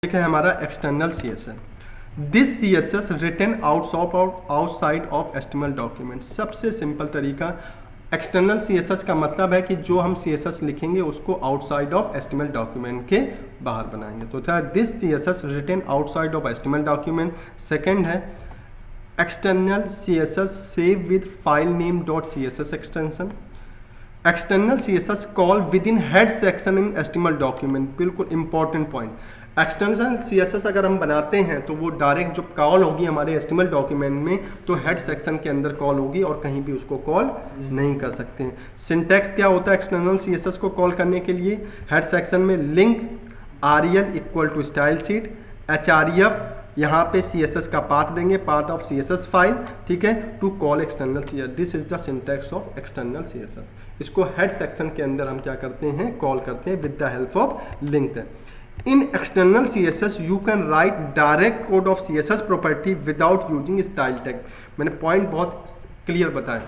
एक है हमारा external CSS। This CSS written outside of HTML document. सबसे सिंपल तरीका, एक्सटर्नल CSS का मतलब है कि जो हम CSS लिखेंगे उसको आउटसाइड ऑफ HTML डॉक्यूमेंट के बाहर बनाएंगे। तो था this CSS written outside of HTML document. Second है external CSS save with file name .css extension. External CSS call with in head section in HTML document. बिल्कुल important point, external CSS अगर हम बनाते हैं तो वो डायरेक्ट जो call होगी हमारे HTML डॉक्यूमेंट में तो हेड सेक्शन के अंदर कॉल होगी और कहीं भी उसको कॉल नहीं कर सकते हैं। सिंटैक्स क्या होता है एक्सटर्नल CSS को कॉल करने के लिए? हेड सेक्शन में link REL equal to style sheet, href यहाँ पे CSS का पाथ देंगे, पार्ट ऑफ CSS फाइल, ठीक है, to call external CSS। This is the syntax of external CSS। इसको हेड सेक्शन के अंदर हम क्या करते हैं, कॉल करते हैं with the help of link. In external CSS you can write direct code of CSS property without using style tag। मैंने पॉइंट बहुत क्लियर बताया।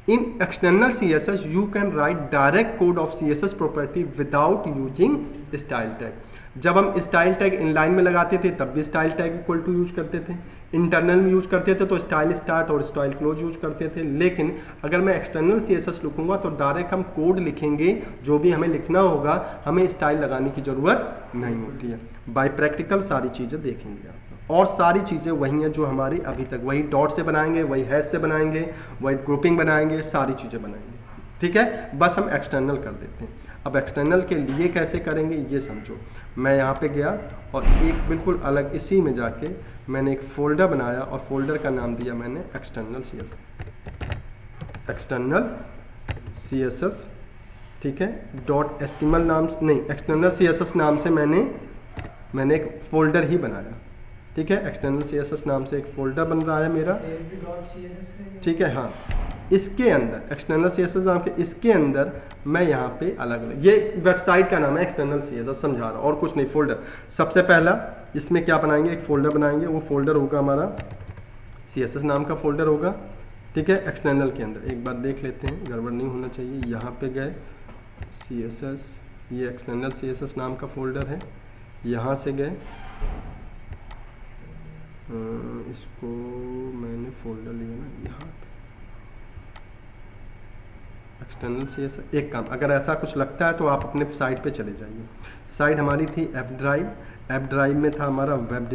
In external CSS you can write direct code of CSS property without using style tag। जब हम style tag inline में लगाते थे तब भी style tag equal to use करते थे, इंटरनल में यूज करते थे तो स्टाइल स्टार्ट और स्टाइल क्लोज यूज करते थे। लेकिन अगर मैं एक्सटर्नल CSS लिखूंगा तो डायरेक्ट हम कोड लिखेंगे, जो भी हमें लिखना होगा हमें स्टाइल लगाने की जरूरत नहीं होती है। बाय प्रैक्टिकल सारी चीज़ें देखेंगे आप, और सारी चीज़ें वही हैं जो हमारी अभी तक, वही डॉट से बनाएंगे, वही हैश से बनाएंगे, वही ग्रुपिंग बनाएंगे, सारी चीज़ें बनाएंगे, ठीक है। बस हम एक्सटर्नल कर देते हैं। अब एक्सटर्नल के लिए कैसे करेंगे ये समझो। मैं यहाँ पे गया और एक बिल्कुल अलग इसी में जाके मैंने एक फोल्डर बनाया और फोल्डर का नाम दिया मैंने एक्सटर्नल CSS, ठीक है, .html नाम से नहीं, एक्सटर्नल CSS नाम से मैंने एक फोल्डर ही बनाया, ठीक है। एक्सटर्नल CSS नाम से एक फोल्डर बन रहा है मेरा, ठीक है। हाँ, इसके अंदर एक्सटर्नल CSS नाम के इसके अंदर मैं यहाँ पे अलग अलग, ये वेबसाइट का नाम है एक्सटर्नल CSS, समझा रहा और कुछ नहीं। फोल्डर सबसे पहला इसमें क्या बनाएंगे, एक फोल्डर बनाएंगे, वो फोल्डर होगा हमारा CSS नाम का फोल्डर होगा, ठीक है। एक्सटर्नल के अंदर एक बार देख लेते हैं, गड़बड़ नहीं होना चाहिए। यहाँ पे गए CSS, ये एक्सटर्नल CSS नाम का फोल्डर है, यहाँ से गए, इसको मैंने फोल्डर लिया ना यहाँ पे एक्सटर्नल CSS। एक काम, अगर ऐसा कुछ लगता है तो आप अपने साइट पे चले जाइए। साइट हमारी थी ऐप ड्राइव में था हमारा वेब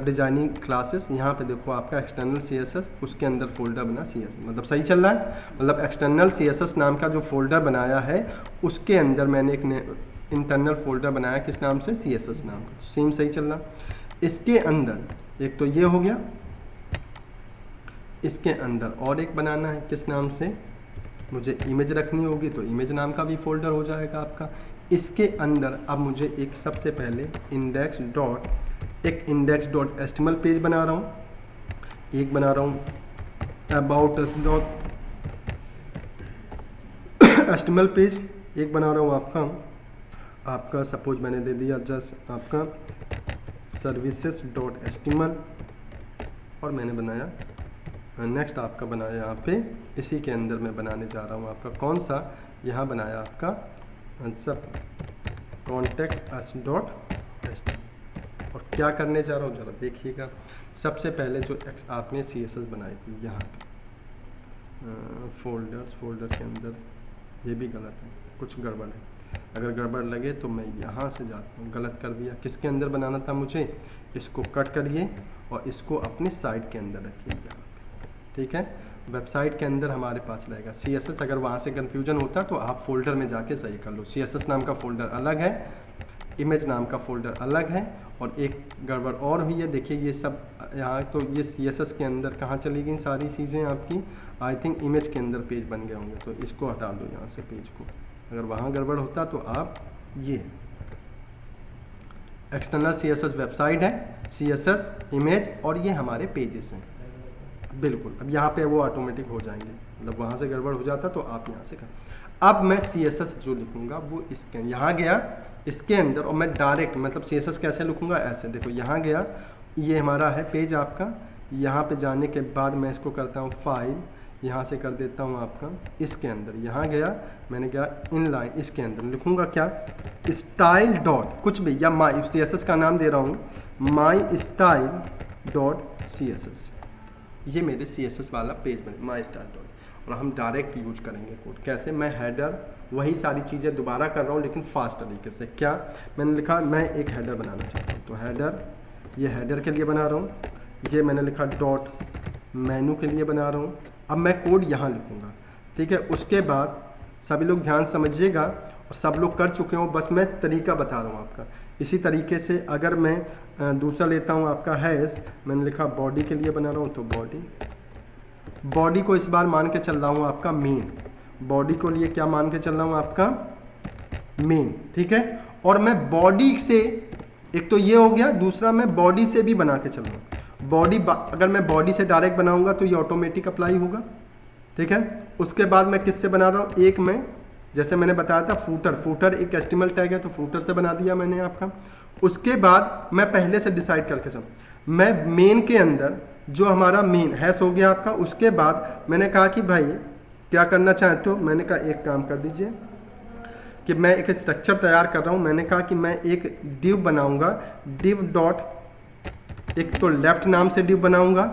डिज़ाइनिंग क्लासेस। यहाँ पे देखो आपका एक्सटर्नल CSS, उसके अंदर फोल्डर बना CSS, मतलब सही चल रहा है। मतलब एक्सटर्नल CSS नाम का जो फोल्डर बनाया है उसके अंदर मैंने एक इंटरनल फोल्डर बनाया, किस नाम से, CSS नाम का। सेम सही चल रहा। इसके अंदर एक तो ये हो गया, इसके अंदर और एक बनाना है, किस नाम से, मुझे इमेज रखनी होगी तो इमेज नाम का भी फोल्डर हो जाएगा आपका। इसके अंदर अब मुझे एक सबसे पहले index.html पेज बना रहा हूँ, एक बना रहा हूँ about us.html पेज, एक बना रहा हूँ आपका सपोज मैंने दे दिया जस्ट आपका services.html, और मैंने बनाया नेक्स्ट आपका बनाया यहाँ पे, इसी के अंदर मैं बनाने जा रहा हूँ आपका कौन सा, यहाँ बनाया आपका सब कॉन्टेक्ट अस.html। और क्या करने जा रहा हूँ जरा देखिएगा। सबसे पहले जो आपने CSS बनाई थी यहाँ पे फोल्डर के अंदर, ये भी गलत है, कुछ गड़बड़ है। अगर गड़बड़ लगे तो मैं यहाँ से जाता हूँ, गलत कर दिया। किसके अंदर बनाना था मुझे, इसको कट करिए और इसको अपनी साइट के अंदर रखिए यहाँ पे, ठीक है। वेबसाइट के अंदर हमारे पास रहेगा CSS। अगर वहाँ से कन्फ्यूजन होता तो आप फोल्डर में जाके सही कर लो। CSS नाम का फोल्डर अलग है, इमेज नाम का फोल्डर अलग है, और एक गड़बड़ और हुई है, देखिए ये सब यहाँ, तो ये CSS के अंदर कहाँ चली गई सारी चीज़ें आपकी, आई थिंक इमेज के अंदर पेज बन गए होंगे, तो इसको हटा दो यहाँ से पेज को। अगर वहाँ गड़बड़ होता तो आप, ये एक्सटर्नल CSS वेबसाइट है, CSS इमेज, और ये हमारे पेजेस हैं, बिल्कुल। अब यहाँ पे वो ऑटोमेटिक हो जाएंगे, मतलब वहाँ से गड़बड़ हो जाता तो आप यहाँ से कर। अब मैं CSS जो लिखूँगा वो इसके यहाँ गया इसके अंदर, और मैं डायरेक्ट मतलब CSS कैसे लिखूँगा, ऐसे देखो, यहाँ गया, ये हमारा है पेज आपका, यहाँ पे जाने के बाद मैं इसको करता हूँ फाइल, यहाँ से कर देता हूँ आपका इसके अंदर, यहाँ गया मैंने क्या इन लाइन, इसके अंदर लिखूँगा क्या स्टाइल डॉट कुछ भी, या माई CSS का नाम दे रहा हूँ माई स्टाइल डॉट CSS। ये मेरे CSS वाला पेज बने माई स्टाइल डॉट, और हम डायरेक्ट यूज करेंगे कोड। कैसे? मैं हेडर वही सारी चीज़ें दोबारा कर रहा हूँ लेकिन फास्ट तरीके से। क्या मैंने लिखा, मैं एक हेडर बनाना चाहता हूँ, तो हेडर, ये हेडर के लिए बना रहा हूँ, ये मैंने लिखा डॉट मेनू के लिए बना रहा हूँ। अब मैं कोड यहाँ लिखूँगा, ठीक है। उसके बाद सभी लोग ध्यान समझिएगा, और सब लोग कर चुके हो, बस मैं तरीका बता रहा हूँ आपका। इसी तरीके से अगर मैं दूसरा लेता हूँ आपका हैश, मैंने लिखा बॉडी के लिए बना रहा हूँ, तो बॉडी को इस बार मान के चल रहा हूँ आपका मेन, बॉडी को लिए क्या मान के चल रहा हूँ आपका मेन, ठीक है। और मैं बॉडी से, एक तो ये हो गया, दूसरा मैं बॉडी से भी बना के चल रहा हूँ। बॉडी अगर मैं बॉडी से डायरेक्ट बनाऊंगा तो ये ऑटोमेटिक अप्लाई होगा, ठीक है। उसके बाद मैं किससे बना रहा हूँ, एक मैं जैसे मैंने बताया था फूटर एक HTML टैग है, तो फूटर से बना दिया मैंने आपका। उसके बाद मैं पहले से डिसाइड करके चलूँ, मैं मेन के अंदर जो हमारा मेन हैश हो गया आपका। उसके बाद मैंने कहा कि भाई क्या करना चाहते हो, मैंने कहा एक काम कर दीजिए कि मैं एक स्ट्रक्चर तैयार कर रहा हूँ। मैंने कहा कि मैं एक डिव बनाऊंगा, डिव डॉट, एक तो लेफ्ट नाम से डिव बनाऊंगा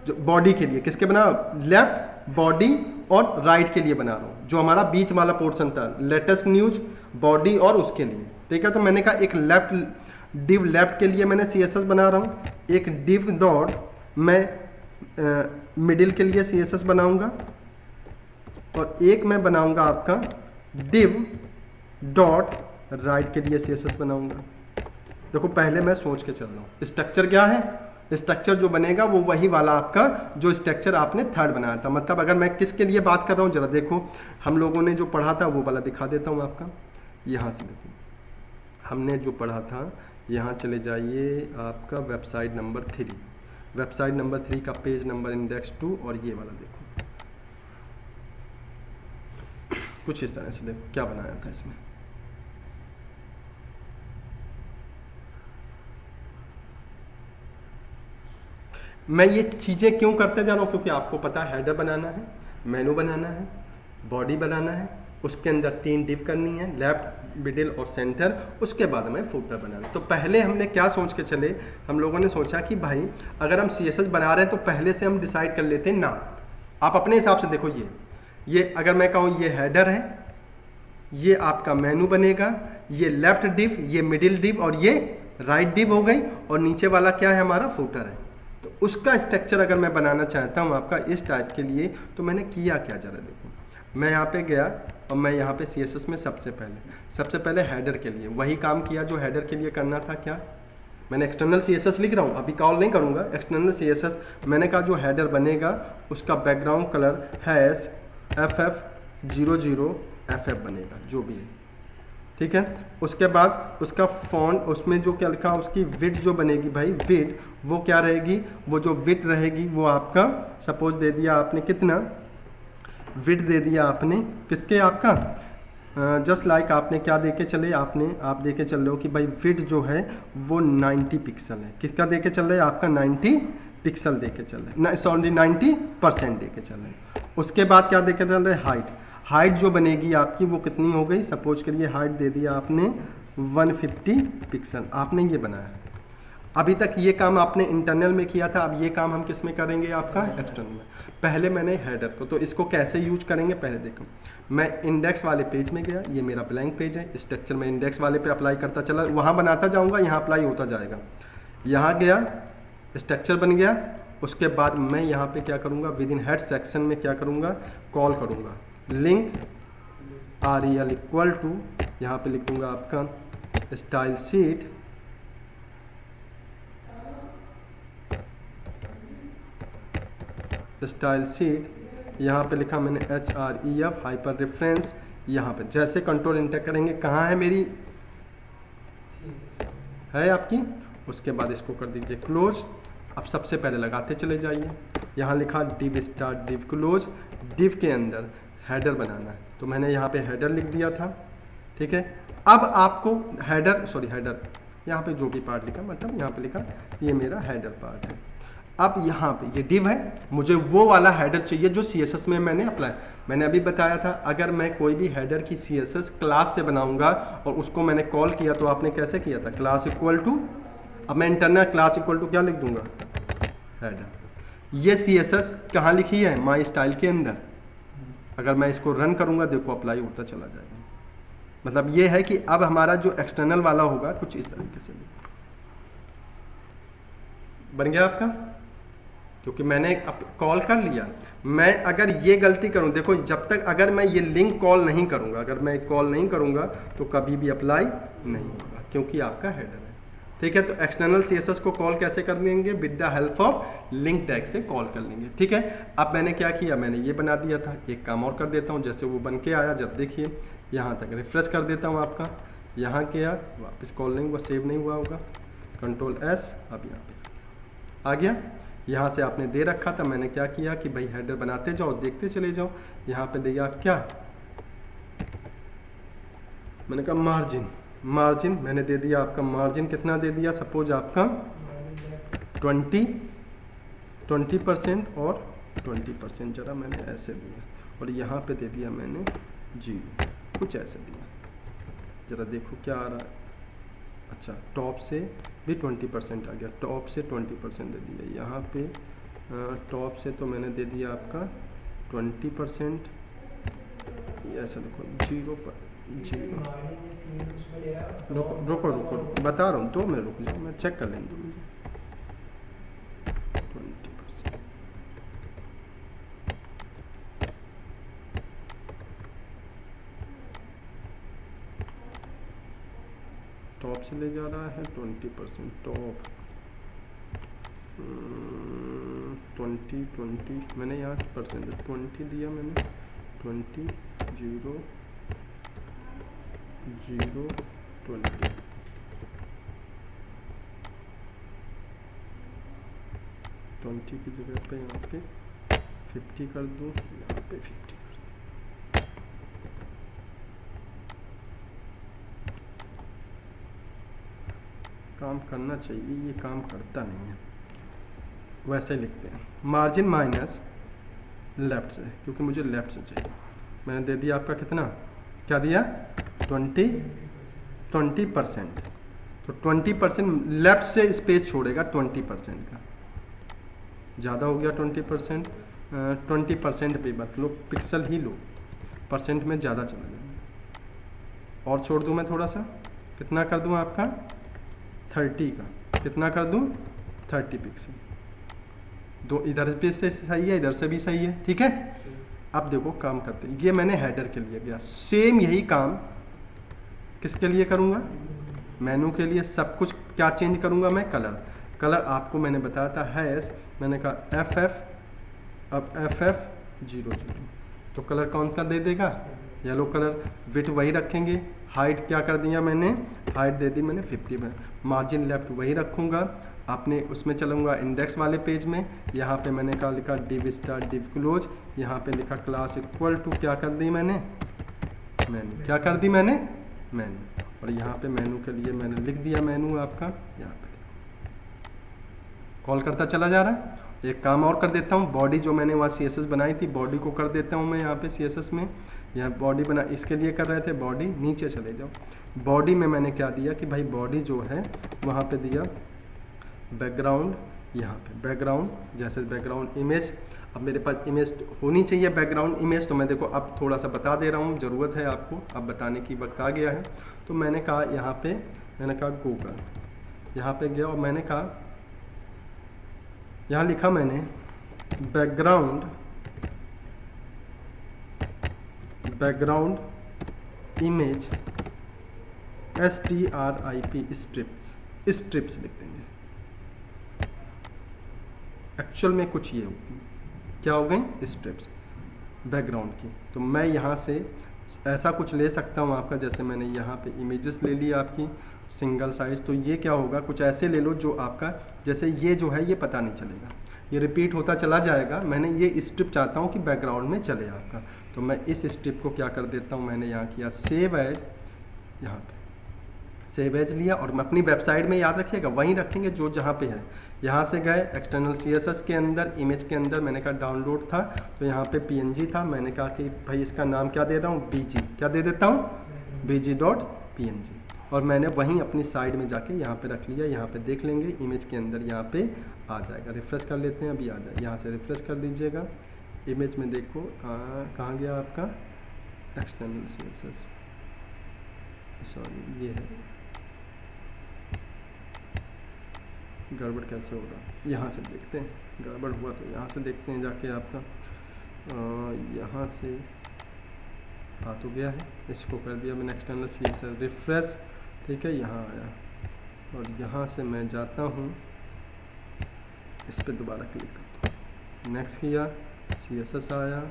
जो बॉडी के लिए, किसके बना, लेफ्ट बॉडी, और राइट के लिए बना रहा हूँ, जो हमारा बीच वाला पोर्शन था लेटेस्ट न्यूज बॉडी और उसके लिए, ठीक है। तो मैंने कहा एक डिव लेफ्ट के लिए मैंने CSS बना रहा हूँ, एक डिव डॉट मैं मिडिल के लिए CSS बनाऊंगा, और एक मैं बनाऊंगा आपका डिव डॉट राइट के लिए CSS बनाऊंगा। देखो पहले मैं सोच के चल रहा हूँ, स्ट्रक्चर क्या है, स्ट्रक्चर जो बनेगा वो वही वाला आपका जो स्ट्रक्चर आपने थर्ड बनाया था। मतलब अगर मैं किसके लिए बात कर रहा हूँ, जरा देखो हम लोगों ने जो पढ़ा था वो वाला दिखा देता हूँ आपका। यहाँ से देखो हमने जो पढ़ा था, यहाँ चले जाइए आपका वेबसाइट नंबर 3, वेबसाइट नंबर 3 का पेज नंबर इंडेक्स 2, और ये वाला देखो कुछ इस तरह से। देखो क्या बनाया था इसमें, मैं ये चीज़ें क्यों करते जा रहा हूँ, क्योंकि आपको पता है हेडर बनाना है, मेनू बनाना है, बॉडी बनाना है, उसके अंदर 3 डिव करनी है, लेफ्ट मिडिल और सेंटर, उसके बाद हमें फुटर बनाना है। तो पहले हमने क्या सोच के चले, हम लोगों ने सोचा कि भाई अगर हम CSS बना रहे हैं तो पहले से हम डिसाइड कर लेते हैं नाम। आप अपने हिसाब से देखो, ये अगर मैं कहूँ ये हेडर है, ये आपका मेनू बनेगा, ये लेफ्ट डिव, ये मिडिल डिव, और ये राइट डिव हो गई, और नीचे वाला क्या है हमारा फुटर है। तो उसका स्ट्रक्चर अगर मैं बनाना चाहता हूँ आपका इस टाइप के लिए, तो मैंने किया क्या, जरा देखो। मैं यहाँ पे गया और मैं यहाँ पे CSS में सबसे पहले हेडर के लिए वही काम किया जो हेडर के लिए करना था। क्या मैंने एक्सटर्नल CSS लिख रहा हूँ, अभी कॉल नहीं करूँगा, एक्सटर्नल CSS मैंने कहा जो हेडर बनेगा उसका background colour hash FF00 FF बनेगा, जो भी है, ठीक है। उसके बाद उसका फॉन्ट, उसमें जो क्या लिखा उसकी विड्थ जो बनेगी भाई, विड्थ वो क्या रहेगी, वो जो विड्थ रहेगी वो आपका सपोज दे दिया आपने कितना, विड्थ दे दिया आपने किसके, आपका जस्ट लाइक आपने क्या देके चले, आप देके चल रहे हो कि भाई विड्थ जो है वो 90 पिक्सल है। किसका देके चल रहे हैं, आपका 90 पिक्सल देके चल रहे हैं, सॉरी 90% देके चल रहे हैं। उसके बाद क्या देके चल रहे हैं, हाइट जो बनेगी आपकी वो कितनी हो गई, सपोज करिए हाइट दे दिया आपने 150 पिक्सल, आपने ये बनाया। अभी तक ये काम आपने इंटरनल में किया था, अब ये काम हम किस में करेंगे, आपका एक्सटर्नल में। पहले मैंने हेडर को, तो इसको कैसे यूज करेंगे पहले देखो। मैं इंडेक्स वाले पेज में गया, ये मेरा ब्लैंक पेज है, स्ट्रक्चर में इंडेक्स वाले पे अप्लाई करता चला, वहाँ बनाता जाऊँगा, यहाँ अप्लाई होता जाएगा। यहाँ गया, स्ट्रक्चर बन गया, उसके बाद मैं यहाँ पे क्या करूँगा, विद इन हेड सेक्शन में क्या करूँगा, कॉल करूँगा लिंक rel इक्वल टू, यहाँ पे लिखूँगा आपका स्टाइल शीट, यहाँ पे लिखा मैंने href हाइपर रेफरेंस, यहाँ पे जैसे कंट्रोल इंटर करेंगे, कहाँ है मेरी, है आपकी। उसके बाद इसको कर दीजिए क्लोज। अब सबसे पहले लगाते चले जाइए, यहाँ लिखा div start div close, div के अंदर हेडर बनाना है, तो मैंने यहाँ पे हेडर लिख दिया था, ठीक है। अब आपको हेडर यहाँ पे जो भी पार्ट लिखा, मतलब यहाँ पे लिखा ये मेरा हेडर पार्ट है। अब यहाँ पे ये div है, मुझे वो वाला हेडर चाहिए जो CSS में मैंने अप्लाई, मैंने अभी बताया था अगर मैं कोई भी हेडर की CSS क्लास से बनाऊंगा और उसको मैंने कॉल किया तो आपने कैसे किया था, क्लास इक्वल टू, अब मैं इंटरनल क्लास इक्वल टू क्या लिख दूंगा, हेडर। ये CSS कहाँ लिखी है, माई स्टाइल के अंदर। अगर मैं इसको रन करूंगा देखो अप्लाई होता चला जाएगा। मतलब ये है कि अब हमारा जो एक्सटर्नल वाला होगा कुछ इस तरीके से बन गया आपका, क्योंकि मैंने कॉल कर लिया। मैं अगर ये गलती करूं, देखो जब तक अगर मैं ये लिंक कॉल नहीं करूंगा, अगर मैं कॉल नहीं करूंगा तो कभी भी अप्लाई नहीं होगा, क्योंकि आपका हेडर है। ठीक है, तो एक्सटर्नल CSS को कॉल कैसे कर लेंगे, with the help of link tag से कॉल कर लेंगे। ठीक है, अब मैंने क्या किया, मैंने ये बना दिया था, एक काम और कर देता हूँ, जैसे वो बन के आया, जब देखिए यहाँ तक रिफ्रेश कर देता हूँ आपका, यहाँ किया वापस कॉल नहीं हुआ, सेव नहीं हुआ होगा, Ctrl+S, अब यहाँ पे आ गया। यहाँ से आपने दे रखा था, मैंने क्या किया कि भाई हेडर बनाते जाओ, देखते चले जाओ। यहाँ पे दिया क्या, मैंने कहा मार्जिन, मार्जिन मैंने दे दिया आपका, मार्जिन कितना दे दिया, सपोज आपका 20% और 20% जरा मैंने ऐसे दिया, और यहाँ पे दे दिया मैंने 0, कुछ ऐसे दिया, जरा देखो क्या आ रहा है। अच्छा, टॉप से भी 20% आ गया, टॉप से 20% दे दिया, यहाँ पे टॉप से तो मैंने दे दिया आपका 20%, ऐसा देखो 0 पर 0, रुको बता रहा हूँ, 2 मिनट रुक जाओ, मैं चेक कर लेंगे मुझे 20%। टॉप से ले जा रहा है 20%, टॉप 20 मैंने यहाँ परसेंट 20 दिया मैंने, 20 0 0 20 20 की जगह पे यहाँ पे 50 कर दूँ, यहाँ पे 50 कर दूँ। काम करना चाहिए, ये काम करता नहीं है, वैसे ही लिखते हैं मार्जिन माइनस लेफ्ट से, क्योंकि मुझे लेफ्ट से चाहिए। मैंने दे दिया आपका कितना, क्या दिया 20%, तो 20% लेफ्ट से स्पेस छोड़ेगा 20% का, ज़्यादा हो गया 20%, 20% पे मत लो, पिक्सल ही लो, परसेंट में ज़्यादा चला जाएगा। और छोड़ दूँ मैं थोड़ा सा, कितना कर दूँ आपका 30 का, कितना कर दूँ 30 पिक्सल, दो इधर पे से सही है, इधर से भी सही है। ठीक है, अब देखो काम करते हैं, ये मैंने हेडर के लिए किया, सेम यही काम किसके लिए करूँगा, मेनू के लिए। सब कुछ क्या चेंज करूँगा मैं, कलर आपको मैंने बताया था हैश, मैंने कहा FF, अब FF00, तो कलर कौन सा दे देगा, येलो कलर। विड्थ वही रखेंगे, हाइट क्या कर दिया मैंने, हाइट दे दी मैंने 50 में, मार्जिन लेफ्ट वही रखूँगा, आपने उसमें चलूँगा इंडेक्स वाले पेज में, यहाँ पे मैंने क्या लिखा div स्टार्ट div क्लोज, यहाँ पे लिखा क्लास इक्वल टू क्या कर दी मैंने, मेनू, क्या कर दी मैंने मेनू, और यहाँ पे मेनू के लिए मैंने लिख दिया मेनू आपका, यहाँ पे कॉल करता चला जा रहा है। एक काम और कर देता हूँ, बॉडी जो मैंने वहाँ CSS बनाई थी, बॉडी को कर देता हूँ मैं यहाँ पे CSS में, यहाँ बॉडी बना, इसके लिए कर रहे थे बॉडी, नीचे चले जाओ, बॉडी में मैंने क्या दिया कि भाई बॉडी जो है वहाँ पे दिया बैकग्राउंड, यहाँ पे बैकग्राउंड, जैसे बैकग्राउंड इमेज, अब मेरे पास इमेज होनी चाहिए बैकग्राउंड इमेज, तो मैं देखो अब थोड़ा सा बता दे रहा हूँ, ज़रूरत है आपको, अब बताने की वक्त आ गया है। तो मैंने कहा यहाँ पे, मैंने कहा गूगल, यहाँ पे गया और मैंने कहा, यहाँ लिखा मैंने बैकग्राउंड इमेज strip स्ट्रिप्स लिख देंगे। एक्चुअल में कुछ ये होगी, क्या हो गई स्ट्रिप्स बैकग्राउंड की। तो मैं यहाँ से ऐसा कुछ ले सकता हूँ आपका, जैसे मैंने यहाँ पे इमेजेस ले ली आपकी सिंगल साइज, तो ये क्या होगा, कुछ ऐसे ले लो जो आपका, जैसे ये जो है ये पता नहीं चलेगा, ये रिपीट होता चला जाएगा। मैंने ये स्ट्रिप चाहता हूँ कि बैकग्राउंड में चले आपका, तो मैं इस स्ट्रिप को क्या कर देता हूँ, मैंने यहाँ किया सेव एज, यहाँ पे सेव एज लिया और अपनी वेबसाइट में याद रखिएगा वहीं रखेंगे जो जहाँ पे है। यहाँ से गए एक्सटर्नल CSS के अंदर, इमेज के अंदर मैंने कहा डाउनलोड था तो यहाँ पे PNG था, मैंने कहा कि भाई इसका नाम क्या दे रहा हूँ, BG, क्या दे देता हूँ, BG.png, और मैंने वहीं अपनी साइड में जाके यहाँ पे रख लिया। यहाँ पे देख लेंगे इमेज के अंदर यहाँ पे आ जाएगा। रिफ्रेश कर लेते हैं, अभी आ जाए, यहाँ से रिफ्रेश कर दीजिएगा। इमेज में देखो कहाँ गया आपका एक्सटर्नल CSS, सॉरी ये है, गड़बड़ कैसे होगा, यहाँ से देखते हैं, गड़बड़ हुआ तो यहाँ से देखते हैं जाके आपका यहाँ से आ तो गया है, इसको कर दिया मैंने एक्सटर्नल CSS, रिफ्रेश, ठीक है, यहाँ आया और यहाँ से मैं जाता हूँ, इस पर दोबारा क्लिक करता हूँ, नेक्स्ट किया, CSS आया,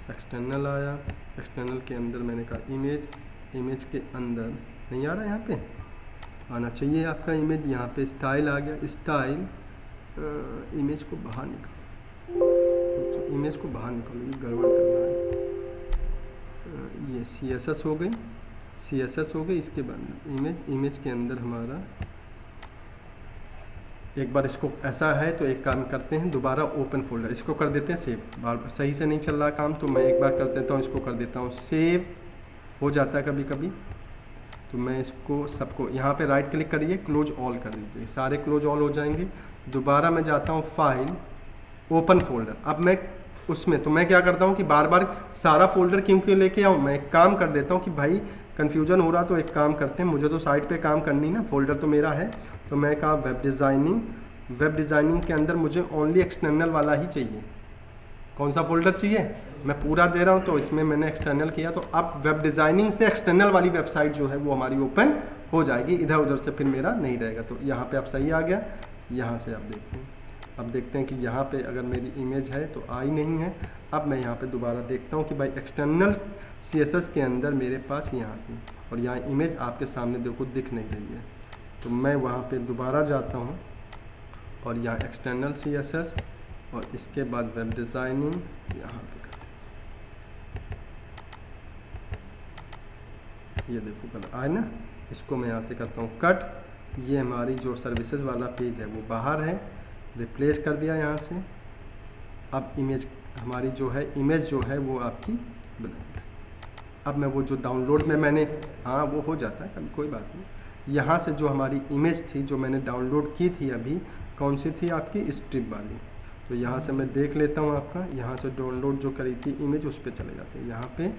एक्सटर्नल आया, एक्सटर्नल के अंदर मैंने कहा इमेज, इमेज के अंदर नहीं आ रहा, यहाँ पे आना चाहिए आपका इमेज, यहाँ पे स्टाइल आ गया, स्टाइल, इमेज को बाहर निकालो, इमेज को बाहर निकालो, ये गड़बड़ कर रहा है, ये CSS हो गई, CSS हो गई, इसके बाद इमेज, इमेज के अंदर हमारा एक बार इसको ऐसा है तो एक काम करते हैं, दोबारा ओपन फोल्डर, इसको कर देते हैं सेव, बार सही से नहीं चल रहा काम तो मैं एक बार कर देता हूँ, इसको कर देता हूँ सेव, हो जाता है कभी कभी, तो मैं इसको सबको यहाँ पे राइट क्लिक करिए, क्लोज ऑल कर दीजिए, सारे क्लोज ऑल हो जाएंगे। दोबारा मैं जाता हूँ फाइल, ओपन फोल्डर, अब मैं उसमें तो मैं क्या करता हूँ कि बार बार सारा फोल्डर क्यों लेके आऊँ, मैं एक काम कर देता हूँ कि भाई कन्फ्यूजन हो रहा तो एक काम करते हैं, मुझे तो साइट पे काम करनी ना, फोल्डर तो मेरा है, तो मैं कहा वेब डिज़ाइनिंग, वेब डिज़ाइनिंग के अंदर मुझे ओनली एक्सटर्नल वाला ही चाहिए। कौन सा फोल्डर चाहिए, मैं पूरा दे रहा हूँ, तो इसमें मैंने एक्सटर्नल किया, तो अब वेब डिज़ाइनिंग से एक्सटर्नल वाली वेबसाइट जो है वो हमारी ओपन हो जाएगी, इधर उधर से फिर मेरा नहीं रहेगा। तो यहाँ पे अब सही आ गया, यहाँ से आप देखते हैं, अब देखते हैं कि यहाँ पे अगर मेरी इमेज है तो आई नहीं है। अब मैं यहाँ पे दोबारा देखता हूँ कि भाई एक्सटर्नल CSS के अंदर मेरे पास यहाँ थी और यहाँ इमेज आपके सामने देखो दिख नहीं रही है, तो मैं वहाँ पे दोबारा जाता हूँ और यहाँ एक्सटर्नल CSS और इसके बाद वेब डिज़ाइनिंग यहाँ पे करते हैं, ये देखो कल आए ना, इसको मैं यहाँ से करता हूँ कट, ये हमारी जो सर्विसेज वाला पेज है वो बाहर है, रिप्लेस कर दिया यहाँ से। अब इमेज हमारी जो है, इमेज जो है वो आपकी ब्लैंक है। अब मैं वो जो डाउनलोड में मैंने, हाँ वो हो जाता है कभी, कोई बात नहीं। यहाँ से जो हमारी इमेज थी जो मैंने डाउनलोड की थी अभी, कौन सी थी आपकी, स्ट्रिप वाली, तो यहाँ से मैं देख लेता हूँ आपका, यहाँ से डाउनलोड जो करी थी इमेज उस पर चले जाते हैं, यहाँ पे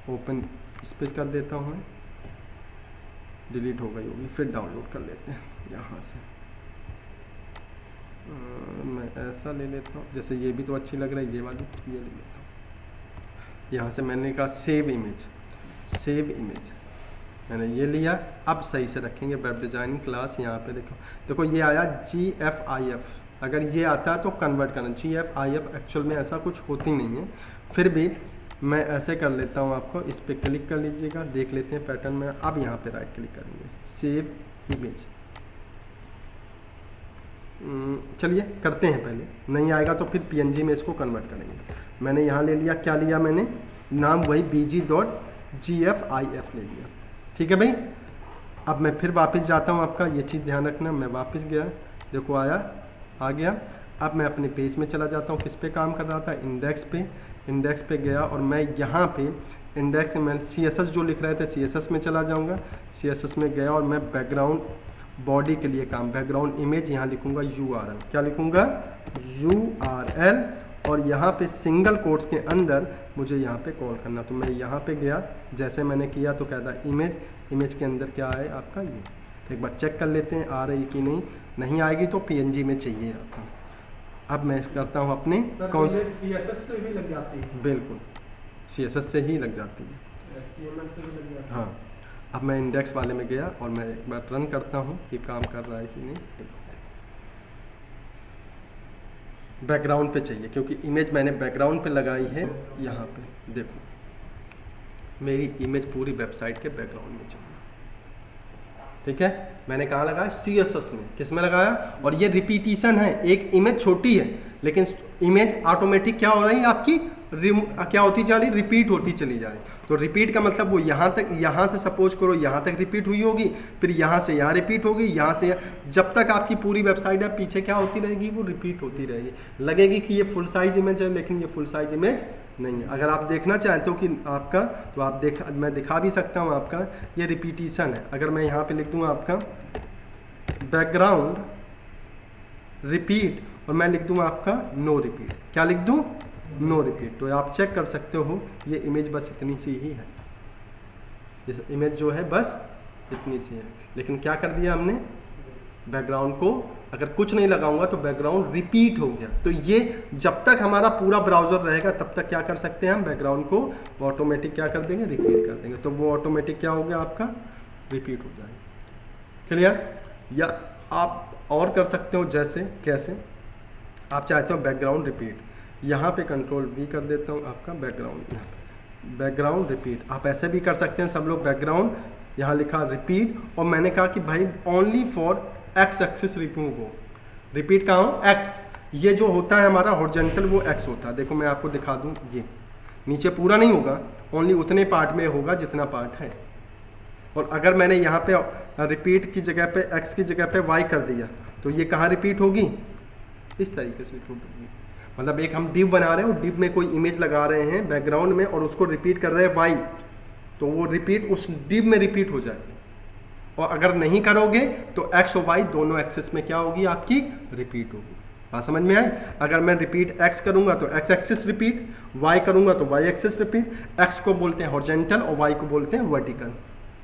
ओपन इस पर कर देता हूँ, डिलीट हो गई होगी, फिर डाउनलोड कर लेते हैं यहाँ से। मैं ऐसा ले लेता हूँ, जैसे ये भी तो अच्छी लग रही है, ये वाली ये ले लेता हूँ। यहाँ से मैंने कहा सेव इमेज, सेव इमेज मैंने ये लिया। अब सही से रखेंगे वेब डिज़ाइनिंग क्लास, यहाँ पे देखो, देखो ये आया GFIF, अगर ये आता है तो कन्वर्ट करना, GFIF एक्चुअल में ऐसा कुछ होती नहीं है, फिर भी मैं ऐसे कर लेता हूँ, आपको इस पर क्लिक कर लीजिएगा, देख लेते हैं पैटर्न में। अब यहाँ पे राइट क्लिक करेंगे, सेव इमेज, चलिए करते हैं, पहले नहीं आएगा तो फिर PNG में इसको कन्वर्ट करेंगे। मैंने यहाँ ले लिया, क्या लिया मैंने, नाम वही BG.GFIF ले लिया, ठीक है भाई। अब मैं फिर वापस जाता हूँ, आपका ये चीज़ ध्यान रखना, मैं वापस गया, देखो आया, आ गया। अब मैं अपने पेज में चला जाता हूँ, किस पे काम कर रहा था, इंडेक्स पे, इंडेक्स पे गया और मैं यहाँ पे इंडेक्स में CSS जो लिख रहे थे CSS में चला जाऊँगा, CSS में गया और मैं बैकग्राउंड बॉडी के लिए काम, बैकग्राउंड इमेज यहाँ लिखूँगा URL, क्या लिखूँगा, URL, और यहाँ पे सिंगल कोट्स के अंदर मुझे यहाँ पे कॉल करना, तो मैं यहाँ पे गया, जैसे मैंने किया तो कहता इमेज, इमेज के अंदर क्या है आपका, ये एक बार चेक कर लेते हैं आ रही कि नहीं, नहीं आएगी तो PNG में चाहिए आपका। अब मैं करता हूँ अपने कौन से, CSS से भी लग जाती है, बिल्कुल CSS से ही लग जाती है, HTML से भी लग जाती है। हाँ। अब मैं इंडेक्स वाले में गया और मैं एक बार रन करता हूँ कि काम कर रहा है कि नहीं। बैकग्राउंड पे चाहिए क्योंकि इमेज मैंने बैकग्राउंड पे लगाई है, यहाँ पे देखो मेरी इमेज पूरी वेबसाइट के बैकग्राउंड में चाहिए, ठीक है। मैंने कहाँ लगाया, CSS में, किस में लगाया, और ये रिपीटिशन है, एक इमेज छोटी है लेकिन इमेज ऑटोमेटिक क्या हो रही है आपकी क्या होती जा रही, रिपीट होती चली जा रही। तो रिपीट का मतलब वो यहाँ तक, यहाँ से सपोज करो यहाँ तक रिपीट हुई होगी, फिर यहाँ से यहाँ रिपीट होगी, यहाँ से जब तक आपकी पूरी वेबसाइट है पीछे क्या होती रहेगी, वो रिपीट होती रहेगी। लगेगी कि ये फुल साइज इमेज है, लेकिन ये फुल साइज इमेज नहीं है। अगर आप देखना चाहते हो कि आपका, तो आप मैं दिखा भी सकता हूँ आपका, ये रिपीटिशन है। अगर मैं यहाँ पे लिख दूँ आपका बैकग्राउंड रिपीट और मैं लिख दूँ आपका नो रिपीट, क्या लिख दूँ, नो रिपीट, तो आप चेक कर सकते हो ये इमेज बस इतनी सी ही है, इस इमेज जो है बस इतनी सी है। लेकिन क्या कर दिया हमने, बैकग्राउंड को अगर कुछ नहीं लगाऊंगा तो बैकग्राउंड रिपीट हो गया। तो ये जब तक हमारा पूरा ब्राउज़र रहेगा तब तक क्या कर सकते हैं हम, बैकग्राउंड को ऑटोमेटिक क्या कर देंगे, रिपीट कर देंगे। तो वो ऑटोमेटिक क्या हो गया आपका, रिपीट हो जाएगा। क्लियर। या आप और कर सकते हो, जैसे कैसे आप चाहते हो बैकग्राउंड रिपीट, यहाँ पे कंट्रोल V कर देता हूँ आपका बैकग्राउंड, बैकग्राउंड रिपीट। आप ऐसे भी कर सकते हैं, सब लोग बैकग्राउंड, यहाँ लिखा रिपीट, और मैंने कहा कि भाई only for x axis remove हो। रिपीट कहाँ हो, एक्स, ये जो होता है हमारा हॉरिजॉन्टल वो एक्स होता है। देखो मैं आपको दिखा दूँ, ये नीचे पूरा नहीं होगा, ओनली उतने पार्ट में होगा जितना पार्ट है। और अगर मैंने यहाँ पे रिपीट की जगह पे एक्स की जगह पे वाई कर दिया तो ये कहाँ रिपीट होगी, इस तरीके से रिपीट होगी। मतलब एक हम डिव बना रहे हैं और डिव में कोई इमेज लगा रहे हैं बैकग्राउंड में और उसको रिपीट कर रहे हैं वाई, तो वो रिपीट उस डिव में रिपीट हो जाएगी। और अगर नहीं करोगे तो एक्स और वाई दोनों एक्सिस में क्या होगी आपकी, रिपीट होगी। बात समझ में आई। अगर मैं रिपीट एक्स करूंगा तो एक्स एक्सिस रिपीट, वाई करूंगा तो वाई एक्सिस रिपीट। एक्स को बोलते हैं हॉरिजॉन्टल और वाई को बोलते हैं वर्टिकल,